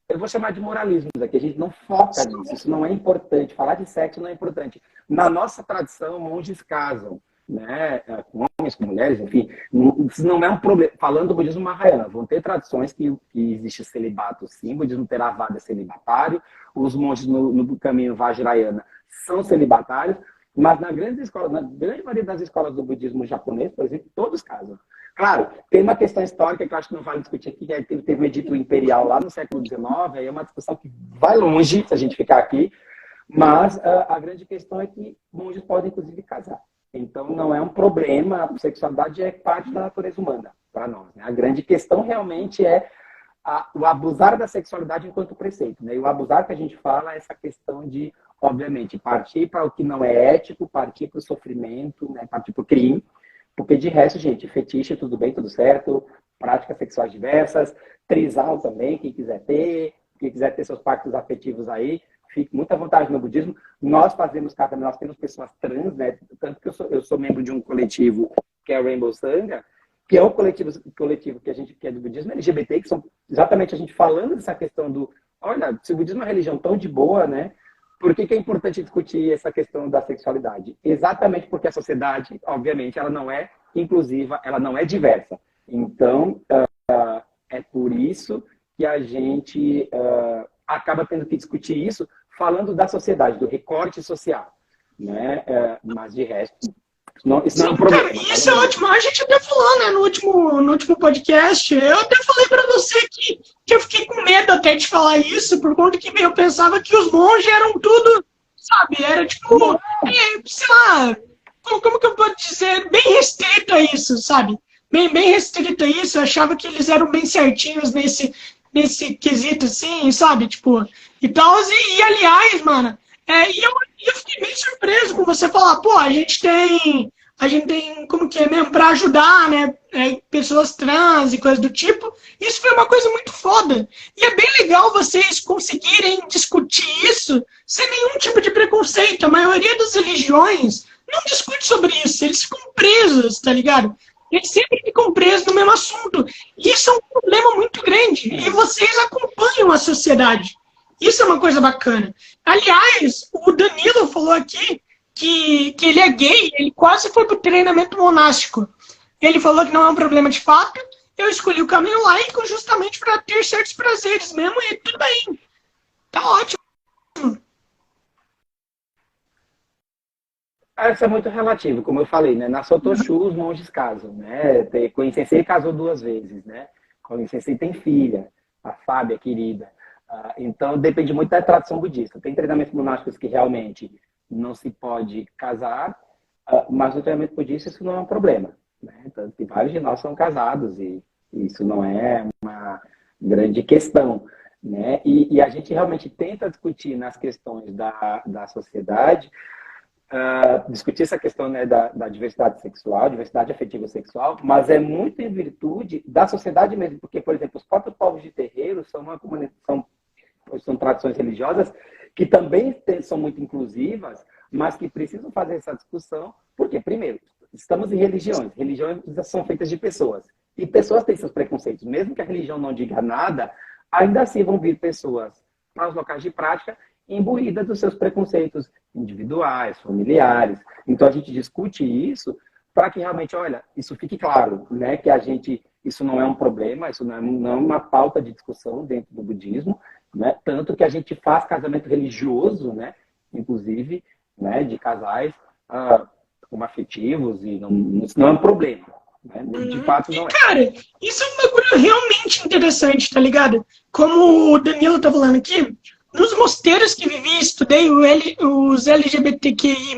eu vou chamar de moralismo aqui, a gente não foca nisso, isso não é importante, falar de sexo não é importante. Na nossa tradição, monges casam, né, com homens, com mulheres, enfim, isso não é um problema. Falando do budismo Mahayana, vão ter tradições que existe celibato, sim, o budismo Theravada é celibatário, os monges no caminho Vajrayana são celibatários, mas na grande maioria das escolas do budismo japonês, por exemplo, todos casam. Claro, tem uma questão histórica que eu acho que não vale discutir aqui, que teve um edito imperial lá no século XIX, aí é uma discussão que vai longe se a gente ficar aqui, mas a grande questão é que monges podem, inclusive, casar. Então, não é um problema, a sexualidade é parte da natureza humana para nós, né? A grande questão realmente é o abusar da sexualidade enquanto preceito, né? E o abusar que a gente fala é essa questão de, obviamente, partir para o que não é ético, partir para o sofrimento, né? Partir para o crime, porque de resto, gente, fetiche, tudo bem, tudo certo, práticas sexuais diversas, trisal também, quem quiser ter seus pactos afetivos aí, fique muito à vontade no budismo. Nós fazemos nós temos pessoas trans, né? Tanto que eu sou membro de um coletivo que é o Rainbow Sangha, que é o coletivo que é do budismo LGBT, que são exatamente a gente falando dessa questão do, olha, se o budismo é uma religião tão de boa, né? Por que é importante discutir essa questão da sexualidade? Exatamente porque a sociedade, obviamente, ela não é inclusiva, ela não é diversa. Então, é por isso que a gente acaba tendo que discutir isso falando da sociedade, do recorte social, né? Mas de resto, isso não é um problema. Cara, isso é ótimo. A gente até falou, né, no último podcast. Eu até falei pra você que eu fiquei com medo até de falar isso, por conta que eu pensava que os monges eram tudo, sabe? Era tipo, sei lá, como que eu posso dizer? Bem restrito a isso, sabe? Bem restrito a isso. Eu achava que eles eram bem certinhos nesse quesito, assim, sabe? Tipo, e tal. E aliás, mano, eu fiquei bem surpreso com você falar, pô, a gente tem, como que é mesmo, pra ajudar, né, pessoas trans e coisas do tipo. Isso foi uma coisa muito foda. E é bem legal vocês conseguirem discutir isso sem nenhum tipo de preconceito. A maioria das religiões não discute sobre isso. Eles ficam presos, tá ligado? Eles sempre ficam presos no mesmo assunto. E isso é um problema muito grande. E vocês acompanham a sociedade. Isso é uma coisa bacana. Aliás, o Danilo falou aqui que ele é gay, ele quase foi pro treinamento monástico. Ele falou que não é um problema de fato. Eu escolhi o caminho laico justamente para ter certos prazeres mesmo, e tudo bem. Tá ótimo. Isso é muito relativo, como eu falei, né? Na Sotoshu, os monges casam, né? Koen Sensei casou 2 vezes, né? Koen Sensei tem filha, a Fábia, querida. Então, depende muito da tradição budista. Tem treinamentos monásticos que realmente não se pode casar, mas no treinamento budista isso não é um problema, né? Tanto que vários de nós são casados e isso não é uma grande questão, né? E a gente realmente tenta discutir nas questões da sociedade, discutir essa questão, né, da diversidade sexual, diversidade afetiva sexual, mas é muito em virtude da sociedade mesmo, porque, por exemplo, os próprios povos de terreiro são uma comunidade, são tradições religiosas que também são muito inclusivas, mas que precisam fazer essa discussão, porque, primeiro, estamos em religiões são feitas de pessoas, e pessoas têm seus preconceitos, mesmo que a religião não diga nada, ainda assim vão vir pessoas para os locais de prática imbuídas dos seus preconceitos individuais, familiares. Então a gente discute isso para que realmente, olha, isso fique claro, né, que isso não é um problema, isso não é uma pauta de discussão dentro do budismo, né, tanto que a gente faz casamento religioso, né, inclusive, né, de casais homoafetivos, e isso não é um problema, né, de fato não é. Cara, isso é um bagulho realmente interessante, tá ligado? Como o Danilo tá falando aqui, nos mosteiros que vivi e estudei, os LGBTQI+,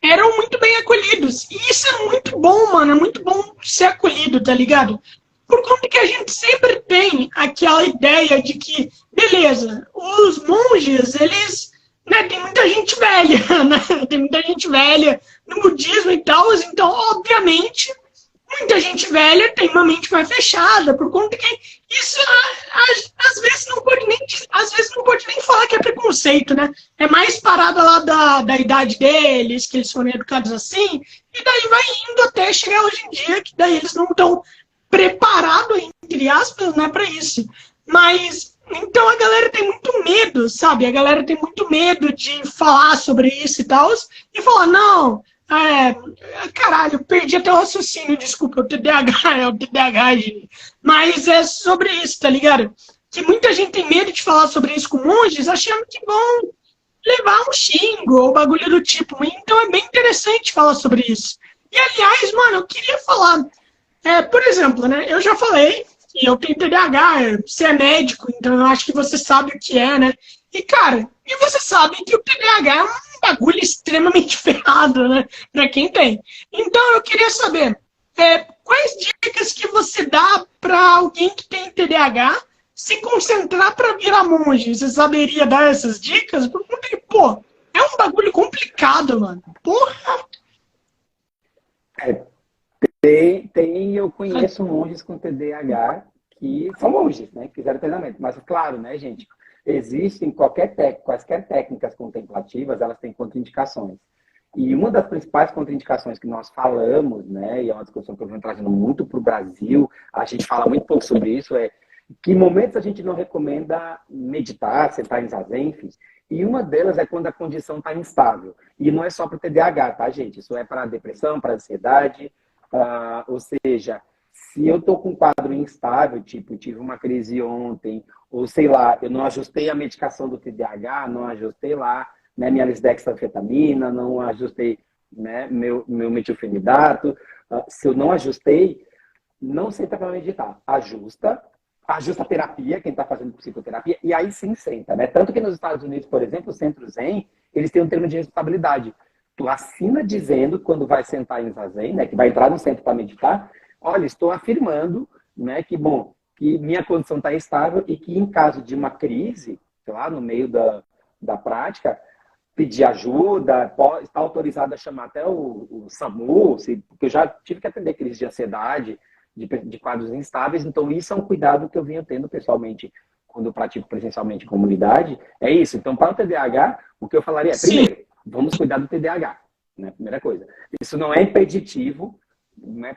eram muito bem acolhidos. E isso é muito bom, mano. É muito bom ser acolhido, tá ligado? Por conta que a gente sempre tem aquela ideia de que, beleza, os monges, eles, né, tem muita gente velha, né? Tem muita gente velha no budismo e tal, então, obviamente, muita gente velha tem uma mente mais fechada, por conta que isso às vezes não pode nem falar que é preconceito, né? É mais parada lá da idade deles, que eles foram educados assim, e daí vai indo até chegar hoje em dia, que daí eles não estão preparados, entre aspas, né, para isso. Mas, então a galera tem muito medo, sabe? A galera tem muito medo de falar sobre isso e tal, e falar, não... caralho, perdi até o raciocínio, desculpa, é o TDAH, gente. Mas é sobre isso, tá ligado? Que muita gente tem medo de falar sobre isso com monges, achando que vão levar um xingo ou bagulho do tipo. Então é bem interessante falar sobre isso. E aliás, mano, eu queria falar, por exemplo, né, eu já falei que eu tenho TDAH, você é médico, então eu acho que você sabe o que é, né? E, cara, você sabe que o TDAH é um bagulho extremamente ferrado, né? Pra quem tem. Então, eu queria saber, quais dicas que você dá pra alguém que tem TDAH se concentrar pra virar monge? Você saberia dar essas dicas? Porque, pô, é um bagulho complicado, mano. Porra! Eu conheço monges com TDAH que são monges, né? Que fizeram treinamento. Mas, claro, né, gente? Existem quaisquer técnicas contemplativas, elas têm contraindicações. E uma das principais contraindicações que nós falamos, né, e é uma discussão que eu venho trazendo muito para o Brasil, a gente fala muito pouco sobre isso, é que momentos a gente não recomenda meditar, sentar em zazen, enfim. E uma delas é quando a condição está instável. E não é só para o TDAH, tá, gente? Isso é para depressão, para ansiedade. Ou seja, se eu estou com um quadro instável, tipo, tive uma crise ontem, ou sei lá, eu não ajustei a medicação do TDAH, não ajustei lá, né, minha lisdexanfetamina, não ajustei, né, meu metilfenidato. Se eu não ajustei, não senta para meditar. Ajusta a terapia, quem está fazendo psicoterapia, e aí sim senta, né? Tanto que nos Estados Unidos, por exemplo, o Centro Zen, eles têm um termo de responsabilidade. Tu assina dizendo, quando vai sentar em zazen, né, que vai entrar no centro para meditar, olha, estou afirmando, né, que, bom, que minha condição está estável e que em caso de uma crise, sei lá, no meio da prática, pedir ajuda, está autorizado a chamar até o SAMU, porque eu já tive que atender crise de ansiedade, de quadros instáveis, então isso é um cuidado que eu venho tendo pessoalmente quando eu pratico presencialmente em comunidade, é isso. Então, para o TDAH, o que eu falaria é, primeiro, vamos cuidar do TDAH, né? Primeira coisa. Isso não é impeditivo, né,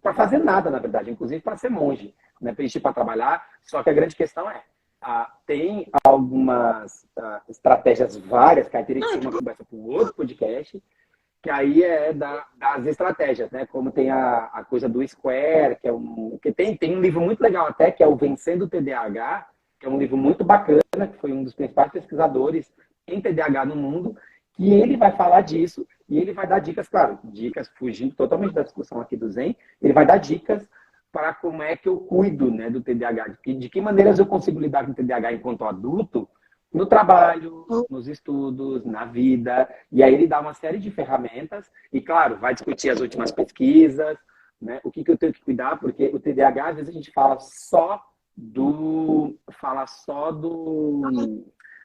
para fazer nada, na verdade, inclusive para ser monge, né, para trabalhar, só que a grande questão é, tem algumas estratégias várias, que aí teria que ser uma conversa com outro podcast, que aí é das estratégias, né? Como tem a coisa do Square, que tem um livro muito legal até, que é o Vencendo o TDAH, que é um livro muito bacana, que foi um dos principais pesquisadores em TDAH no mundo, que ele vai falar disso e ele vai dar dicas, claro, dicas fugindo totalmente da discussão aqui do Zen, ele vai dar dicas para como é que eu cuido, né, do TDAH, de que maneiras eu consigo lidar com o TDAH enquanto adulto, no trabalho, nos estudos, na vida. E aí ele dá uma série de ferramentas e, claro, vai discutir as últimas pesquisas, né? O que eu tenho que cuidar, porque o TDAH, às vezes a gente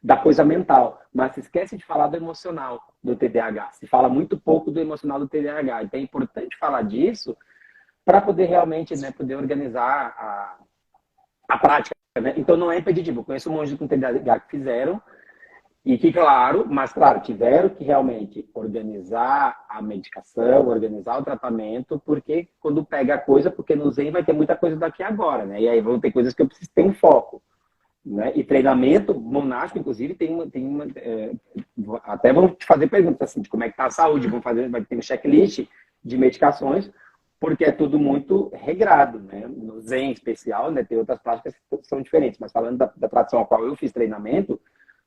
da coisa mental, mas se esquece de falar do emocional do TDAH. Se fala muito pouco do emocional do TDAH. Então é importante falar disso para poder realmente, né, poder organizar a prática. Né? Então não é impeditivo. Eu conheço monges com TDAH que fizeram e que, claro, tiveram que realmente organizar a medicação, organizar o tratamento, porque quando pega a coisa, porque no Zen vai ter muita coisa daqui a agora, né? E aí vão ter coisas que eu preciso ter um foco. Né? E treinamento monástico, inclusive, até vão te fazer perguntas assim, de como é que está a saúde, vai ter um checklist de medicações, porque é tudo muito regrado, né? No Zen em especial, né? Tem outras práticas que são diferentes, mas falando da tradição a qual eu fiz treinamento,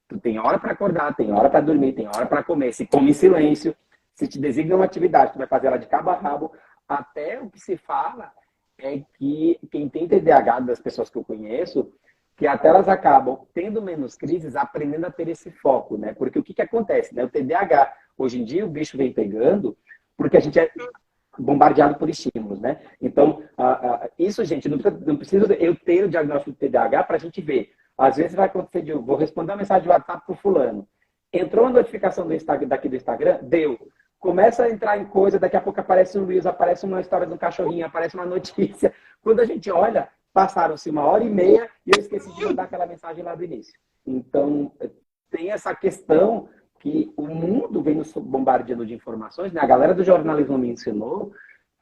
tu tem hora para acordar, tem hora para dormir, tem hora para comer, se come em silêncio, se te designa uma atividade, tu vai fazer ela de cabo a rabo, até o que se fala é que quem tem TDAH, das pessoas que eu conheço, que até elas acabam tendo menos crises, aprendendo a ter esse foco, né? Porque o que acontece, né? O TDAH, hoje em dia o bicho vem pegando, porque a gente é bombardeado por estímulos, né? Então, isso, gente, não precisa eu ter o diagnóstico do TDAH para a gente ver. Às vezes vai acontecer vou responder uma mensagem de WhatsApp pro fulano. Entrou a notificação daqui do Instagram, deu. Começa a entrar em coisa, daqui a pouco aparece um Reels, aparece uma história do cachorrinho, aparece uma notícia. Quando a gente olha, passaram-se 1h30 e eu esqueci de mandar aquela mensagem lá do início. Então, tem essa questão que o mundo vem nos bombardeando de informações, né? A galera do jornalismo me ensinou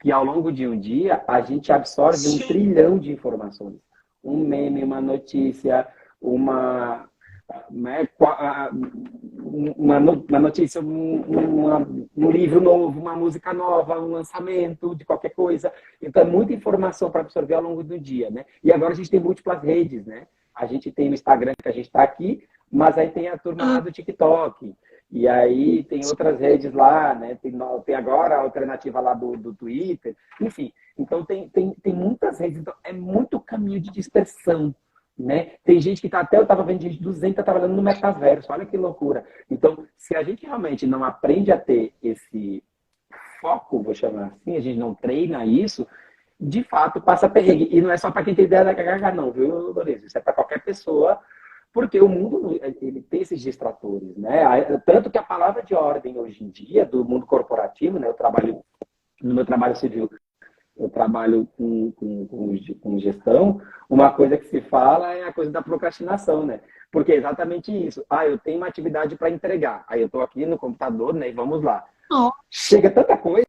que ao longo de um dia a gente absorve 1 trilhão de informações. Um meme, uma notícia, uma notícia, um livro novo, uma música nova, um lançamento de qualquer coisa. Então, é muita informação para absorver ao longo do dia, né? E agora a gente tem múltiplas redes, né? A gente tem o Instagram, que a gente está aqui, mas aí tem a turma lá do TikTok. E aí tem outras redes lá, né? Tem agora a alternativa lá do Twitter. Enfim, então tem muitas redes. Então, é muito caminho de dispersão. Né? Tem gente que eu estava vendo gente do Zen que está trabalhando no metaverso, olha que loucura. Então, se a gente realmente não aprende a ter esse foco, vou chamar assim, a gente não treina isso, de fato passa perrengue. E não é só para quem tem ideia da HH, não, viu, Lourenço? Isso é para qualquer pessoa, porque o mundo ele tem esses distratores, né? Tanto que a palavra de ordem hoje em dia, do mundo corporativo, né? No meu trabalho civil, eu trabalho com gestão, uma coisa que se fala é a coisa da procrastinação, né? Porque é exatamente isso. Ah, eu tenho uma atividade para entregar. Aí eu estou aqui no computador, né? E vamos lá. Ó, Chega tanta coisa,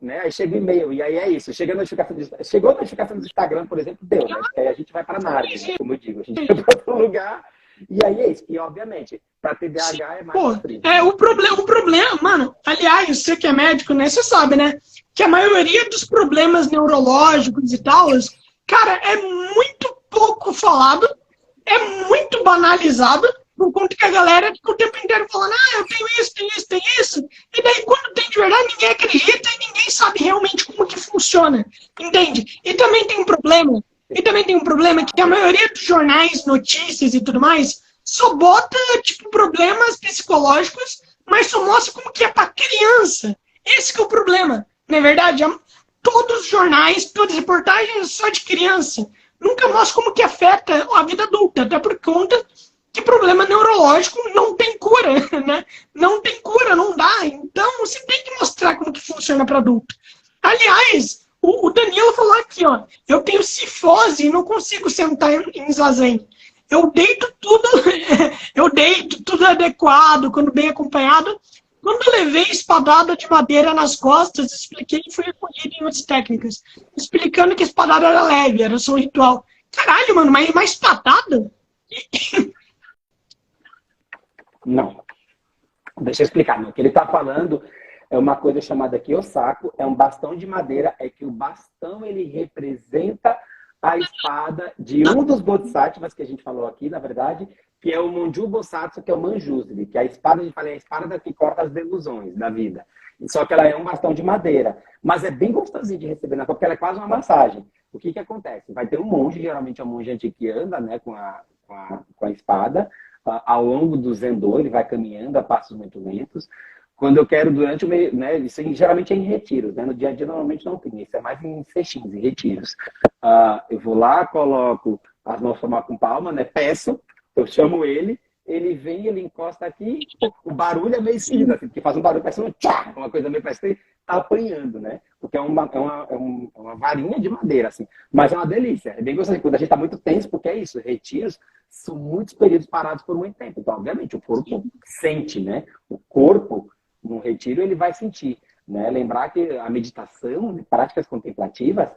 né? Aí chega o e-mail, e aí é isso. Chegou a notificação do Instagram, por exemplo, deu, né? Porque aí a gente vai para Nárnia, né? Como eu digo. A gente vai para outro lugar, e aí é isso. E, obviamente, para TDAH é mais pô, sofrido. o problema, mano, aliás, você que é médico, né? Você sabe, né? Que a maioria dos problemas neurológicos e tal, cara, é muito pouco falado, é muito banalizado, por conta que a galera fica o tempo inteiro falando, eu tenho isso, tenho isso, tenho isso. E daí, quando tem de verdade, ninguém acredita e ninguém sabe realmente como que funciona. Entende? E também tem um problema que a maioria dos jornais, notícias e tudo mais, só bota, tipo, problemas psicológicos, mas só mostra como que é pra criança. Esse que é o problema. Não é verdade? Todos os jornais, todas as reportagens só de criança. Nunca mostra como que afeta a vida adulta, até por conta que problema neurológico não tem cura, né? Não tem cura, não dá. Então, você tem que mostrar como que funciona para adulto. Aliás, o Danilo falou aqui, ó, eu tenho cifose e não consigo sentar em zazen. Eu deito tudo, eu deito tudo adequado, quando bem acompanhado. Quando eu levei espadada de madeira nas costas, expliquei e fui acolhido em outras técnicas. Explicando que a espadada era leve, era só um ritual. Caralho, mano, mas espadada? Não. Deixa eu explicar. Não. O que ele está falando é uma coisa chamada Kiyosako, é um bastão de madeira, é que o bastão ele representa a espada de um dos bodhisattvas que a gente falou aqui, na verdade, que é o Monju Bosatsu, que é o Manjusri, que é a espada, a gente fala, é a espada que corta as delusões da vida. Só que ela é um bastão de madeira. Mas é bem gostosinho de receber na mão, porque ela é quase uma massagem. O que acontece? Vai ter um monge, geralmente é um monge antigo que anda, né, com a espada, ao longo do Zendô, ele vai caminhando a passos muito lentos. Quando eu quero, durante o meio, né, isso geralmente é em retiros, né, no dia a dia normalmente não tem, isso é mais em sessões, em retiros. Eu vou lá, coloco as mãos com palma, né, peço, eu chamo ele vem, ele encosta aqui, o barulho é meio esquisito, assim, porque faz um barulho, parece um tchá, uma coisa meio, parece que tá apanhando, né, porque é uma varinha de madeira, assim, mas é uma delícia, é bem gostoso, quando a gente tá muito tenso, porque é isso, retiros são muitos períodos parados por muito tempo, então, obviamente, o corpo sente, né, o corpo, no retiro, ele vai sentir, né, lembrar que a meditação, práticas contemplativas,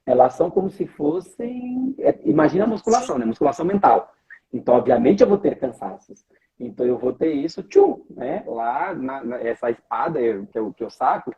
elas são como se fossem, imagina a musculação, né, musculação mental. Então, obviamente, eu vou ter cansaços. Então, eu vou ter isso, né? Lá, essa espada, que é o que eu saco,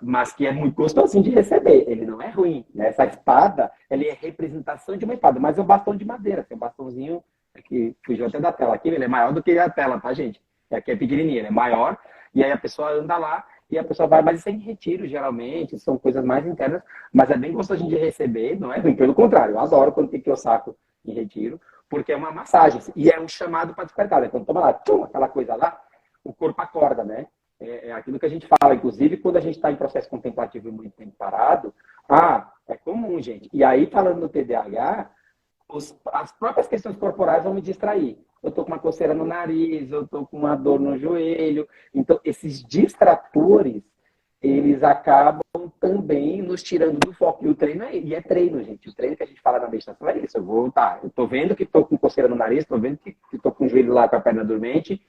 mas que é muito gostosinho de receber. Ele não é ruim, né? Essa espada, ele é representação de uma espada, mas é um bastão de madeira. Tem um bastãozinho que fugiu até da tela aqui, ele é maior do que a tela, tá, gente? Aqui é pequenininho, ele é maior, e aí a pessoa anda lá, e a pessoa vai, mas isso é em retiro, geralmente, são coisas mais internas, mas é bem gostosinho de receber, não é ruim, pelo contrário, eu adoro quando tem que eu saco em retiro, porque é uma massagem, e é um chamado para despertar, né? Quando toma lá, aquela coisa lá, o corpo acorda, né? É aquilo que a gente fala, inclusive, quando a gente está em processo contemplativo e muito tempo parado, é comum, gente. E aí, falando no TDAH, as próprias questões corporais vão me distrair. Eu estou com uma coceira no nariz, eu estou com uma dor no joelho. Então, esses distratores, eles acabam também nos tirando do foco. E o treino é treino, gente. O treino que a gente fala na meditação é isso. Eu estou vendo que estou com coceira no nariz, estou vendo que estou com o joelho lá com a perna dormente,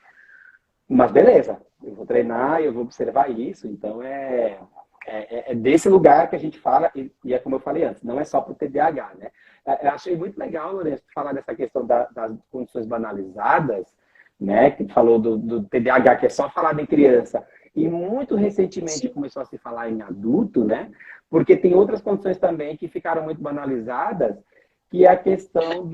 mas beleza, eu vou treinar, eu vou observar isso. Então, é desse lugar que a gente fala, e é como eu falei antes, não é só para o TDAH, né? Eu achei muito legal, Lourenço, falar dessa questão das condições banalizadas, né? Que falou do TDAH, que é só falado em criança, e muito recentemente começou a se falar em adulto, né? Porque tem outras condições também que ficaram muito banalizadas, que é a questão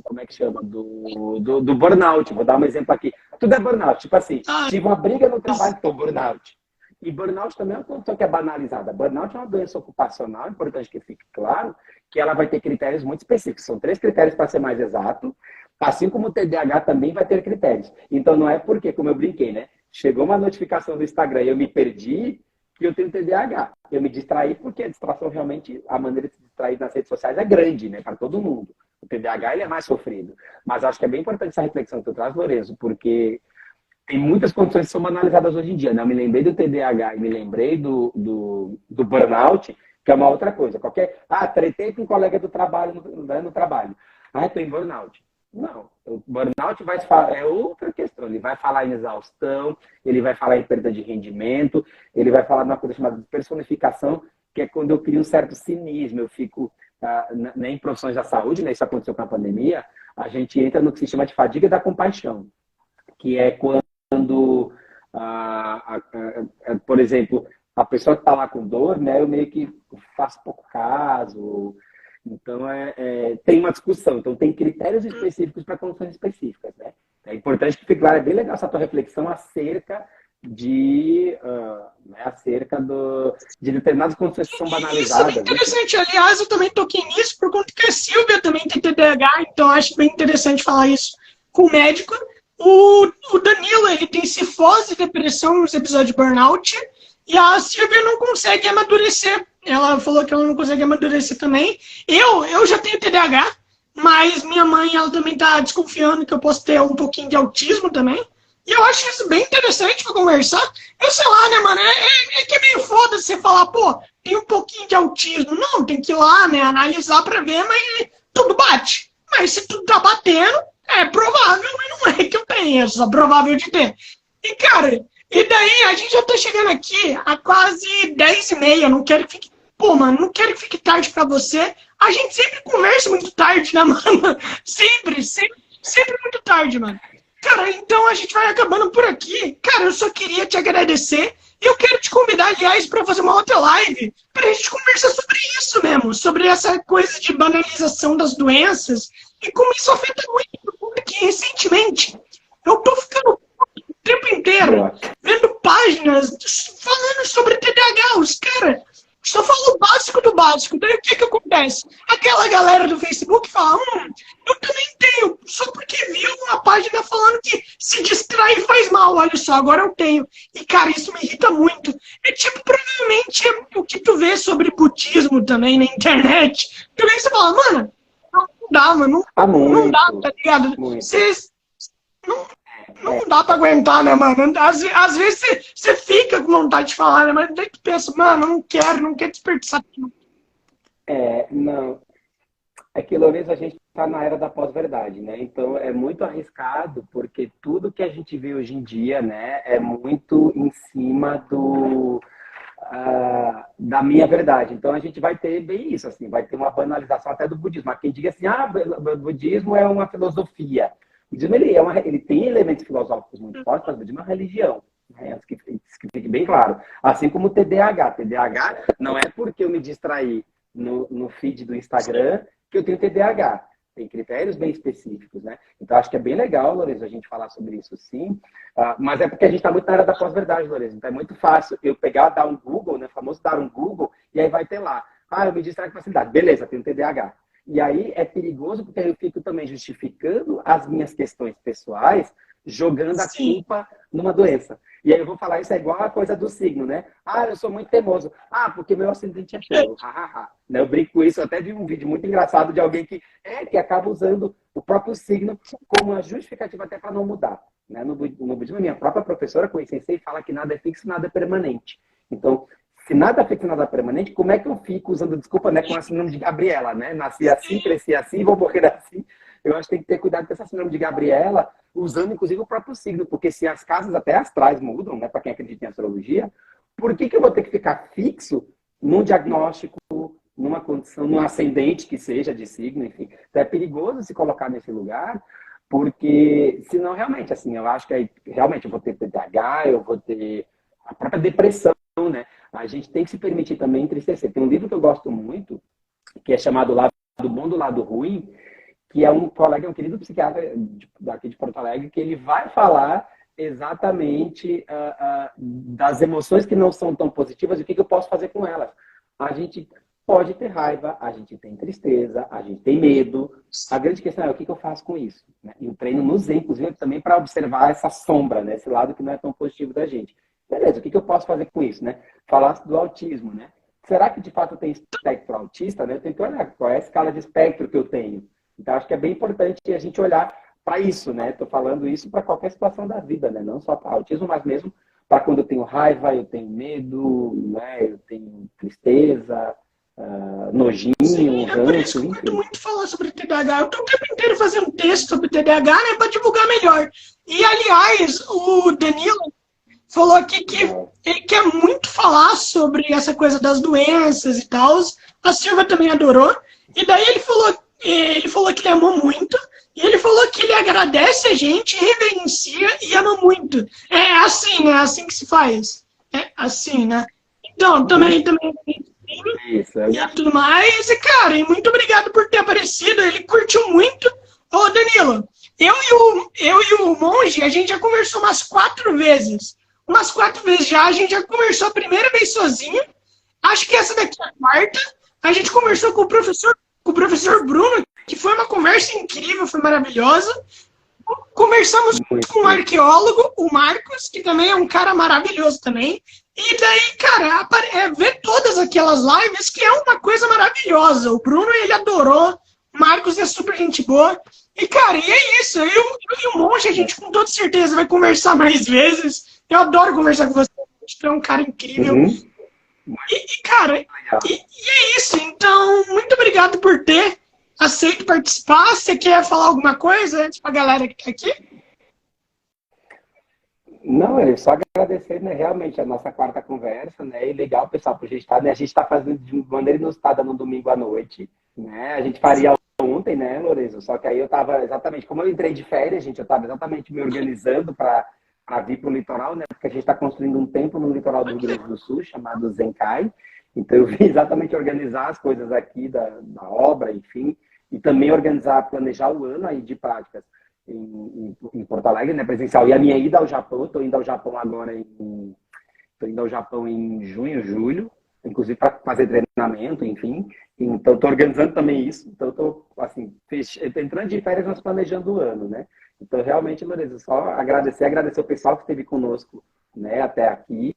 como é que chama? Do burnout. Vou dar um exemplo aqui. Tudo é burnout. Tipo assim, tive uma briga no trabalho, estou burnout. E burnout também é uma condição que é banalizada. Burnout é uma doença ocupacional, é importante que fique claro, que ela vai ter critérios muito específicos. São 3 critérios para ser mais exato, assim como o TDAH também vai ter critérios. Então não é porque, como eu brinquei, né? Chegou uma notificação do Instagram e eu me perdi, que eu tenho TDAH. Eu me distraí porque a distração realmente, a maneira de se distrair nas redes sociais é grande, né? Para todo mundo. O TDAH ele é mais sofrido. Mas acho que é bem importante essa reflexão que tu traz, Lourenço, porque tem muitas condições que são banalizadas hoje em dia, né? Eu me lembrei do TDAH e me lembrei do burnout, que é uma outra coisa. Tretei com um colega do trabalho, no trabalho. Estou em burnout. Não, o burnout é outra questão. Ele vai falar em exaustão, ele vai falar em perda de rendimento, ele vai falar de uma coisa chamada de personificação, que é quando eu crio um certo cinismo. Eu fico, em profissões da saúde, né? Isso aconteceu com a pandemia, a gente entra no que se chama de fadiga da compaixão, que é quando, por exemplo, a pessoa que está lá com dor, né? Eu meio que faço pouco caso. Então, tem uma discussão. Então, tem critérios específicos para condições específicas, né? É importante que fique claro, é bem legal essa tua reflexão acerca de determinadas condições que são banalizadas. Isso é bem interessante. Aliás, eu também toquei nisso por conta que a Silvia também tem TDAH, então acho bem interessante falar isso com o médico. O Danilo, ele tem cifose, depressão nos episódios de burnout, e a Silvia não consegue amadurecer. Ela falou que ela não consegue amadurecer também. Eu já tenho TDAH, mas minha mãe, ela também está desconfiando que eu posso ter um pouquinho de autismo também. E eu acho isso bem interessante para conversar. Eu sei lá, né, mano? Que é meio foda você falar, pô, tem um pouquinho de autismo. Não, tem que ir lá, né, analisar para ver, mas tudo bate. Mas se tudo tá batendo, é provável, mas não é que eu tenha, é só provável de ter. E, cara, e daí a gente já tá chegando aqui a quase 10h30, não quero que fique... Pô, mano, não quero que fique tarde pra você. A gente sempre conversa muito tarde, né, mano? Sempre muito tarde, mano. Cara, então a gente vai acabando por aqui. Cara, eu só queria te agradecer. Eu quero te convidar, aliás, para fazer uma outra live pra gente conversar sobre isso mesmo, sobre essa coisa de banalização das doenças e como isso afeta muito. Porque recentemente eu tô ficando o tempo inteiro vendo páginas falando sobre TDAH. Os caras só falam o básico do básico. Daí o que acontece? Aquela galera do Facebook fala, eu também tenho, só porque viu uma página falando que se distrai e faz mal. Olha só, agora eu tenho. E, cara, isso me irrita muito. É tipo, provavelmente, o que tu vê sobre budismo também na internet. Também você fala, mano, não dá, mano. Não dá, tá ligado? Vocês... Não dá pra aguentar, né, mano? Às vezes você fica com vontade de falar, né? Mas daí tu pensa, mano, não quero desperdiçar tempo. Não. É que, Lourenço, a gente está na era da pós-verdade, né? Então é muito arriscado, porque tudo que a gente vê hoje em dia, né, é muito em cima da minha verdade. Então a gente vai ter bem isso, assim, vai ter uma banalização até do budismo. Há quem diga assim, o budismo é uma filosofia. O budismo ele tem elementos filosóficos muito fortes, mas o budismo é uma religião. Né? Que fique bem claro. Assim como o TDAH. TDAH não é porque eu me distraí no feed do Instagram que eu tenho TDAH. Tem critérios bem específicos, né? Então, acho que é bem legal, Lourenço, a gente falar sobre isso, sim. Mas é porque a gente está muito na era da pós-verdade, Lourenço. Então, é muito fácil eu pegar, dar um Google, né? O famoso dar um Google, e aí vai ter lá. Eu me distraio com facilidade. Beleza, tenho TDAH. E aí é perigoso porque eu fico também justificando as minhas questões pessoais, jogando a culpa numa doença. E aí eu vou falar, isso é igual a coisa do signo, né? Eu sou muito teimoso. Porque meu ascendente é touro. Eu brinco com isso, eu até vi um vídeo muito engraçado de alguém que acaba usando o próprio signo como uma justificativa até para não mudar. Né? No budismo, minha própria professora, Koei Sensei, fala que nada é fixo, nada é permanente. Então, se nada é fixo, nada é permanente, como é que eu fico usando desculpa, né, com a síndrome de Gabriela, né? Nasci assim, cresci assim, vou morrer assim. Eu acho que tem que ter cuidado com essa síndrome de Gabriela, usando inclusive o próprio signo, porque se as casas até astrais mudam, né, para quem acredita em astrologia, por que eu vou ter que ficar fixo num diagnóstico, numa condição, num ascendente que seja de signo, enfim? Então é perigoso se colocar nesse lugar, porque senão realmente, assim, eu acho que aí, realmente eu vou ter TDAH, eu vou ter a própria depressão, né? A gente tem que se permitir também entristecer. Tem um livro que eu gosto muito, que é chamado Lado Bom do Lado Ruim, que é um querido psiquiatra daqui de Porto Alegre, que ele vai falar exatamente das emoções que não são tão positivas e o que eu posso fazer com elas. A gente pode ter raiva, a gente tem tristeza, a gente tem medo. A grande questão é o que eu faço com isso. Né? E o treino nos vem, inclusive, também para observar essa sombra, né? Esse lado que não é tão positivo da gente. Beleza, o que eu posso fazer com isso? Né? Falasse do autismo, né? Será que de fato tem espectro autista? Né? Eu tenho que olhar qual é a escala de espectro que eu tenho. Então, acho que é bem importante a gente olhar para isso, né? Tô falando isso para qualquer situação da vida, né? Não só para autismo, mas mesmo para quando eu tenho raiva, eu tenho medo, né? Eu tenho tristeza, Sim, nojinho, é por isso ranço, que eu curto enfim. muito falar sobre TDAH. Eu tô o tempo inteiro fazendo texto sobre TDAH, né, para divulgar melhor. E, aliás, o Danilo falou aqui que Legal. ele quer muito falar sobre essa coisa das doenças e tal. A Silvia também adorou. E daí ele falou que ele amou muito. E ele falou que ele agradece a gente, reverencia e ama muito. É assim, né? É assim que se faz. É assim, né? Então, também Isso, eu e tudo mais. E, cara, e muito obrigado por ter aparecido. Ele curtiu muito. Ô, Danilo, eu e o Monge, a gente já conversou umas 4 vezes. Umas 4 vezes já. A gente já conversou a primeira vez sozinho. Acho que essa daqui é a quarta. A gente conversou com o professor Bruno, que foi uma conversa incrível, foi maravilhosa. Conversamos com um muito. arqueólogo, o Marcos, que também é um cara maravilhoso também. E daí, cara, ver todas aquelas lives que é uma coisa maravilhosa. O Bruno, ele adorou. O Marcos é super gente boa. E, cara, e é isso. Eu e o Monge, a gente com toda certeza vai conversar mais vezes. Eu adoro conversar com você. Você é um cara incrível. Uhum. E, cara, Legal. e é isso. Então, muito obrigado por ter aceito participar. Você quer falar alguma coisa antes pra galera que tá aqui? Não, é só agradecer, né, realmente a nossa quarta conversa, né, e legal, pessoal, por a gente estar, né, a gente está fazendo de maneira inusitada no domingo à noite, né, a gente faria ontem, né, Lorenzo, só que aí eu estava exatamente, como eu entrei de férias, gente, eu estava exatamente me organizando para vir para o litoral, né, porque a gente está construindo um templo no litoral do Rio Grande do Sul, chamado Zenkai, então eu vim exatamente organizar as coisas aqui da obra, enfim, e também organizar, planejar o ano aí de práticas em Porto Alegre, né, presencial. E a minha ida ao Japão, estou indo ao Japão agora tô indo ao Japão em junho, julho, inclusive para fazer treinamento, enfim. Então, estou organizando também isso. Então, estou, assim, entrando de férias, mas planejando o ano, né? Então, realmente, Lorenzo, só agradecer o pessoal que esteve conosco, né, até aqui.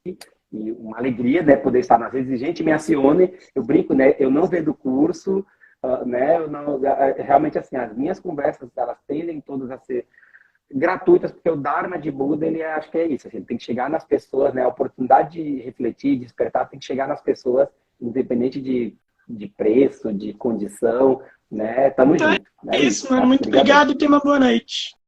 E uma alegria, né, poder estar nas redes. E, gente, me acione. Eu brinco, né? Eu não vendo curso, né? Eu não, realmente, assim, as minhas conversas, elas tendem todas a ser gratuitas, porque o Dharma de Buda, ele acho que é isso, assim, ele tem que chegar nas pessoas, né? A oportunidade de refletir, de despertar, tem que chegar nas pessoas, independente de preço, de condição, né? Tamo Então junto. é É isso, isso, mano. tá? Muito Obrigadão. obrigado e tenha uma boa noite.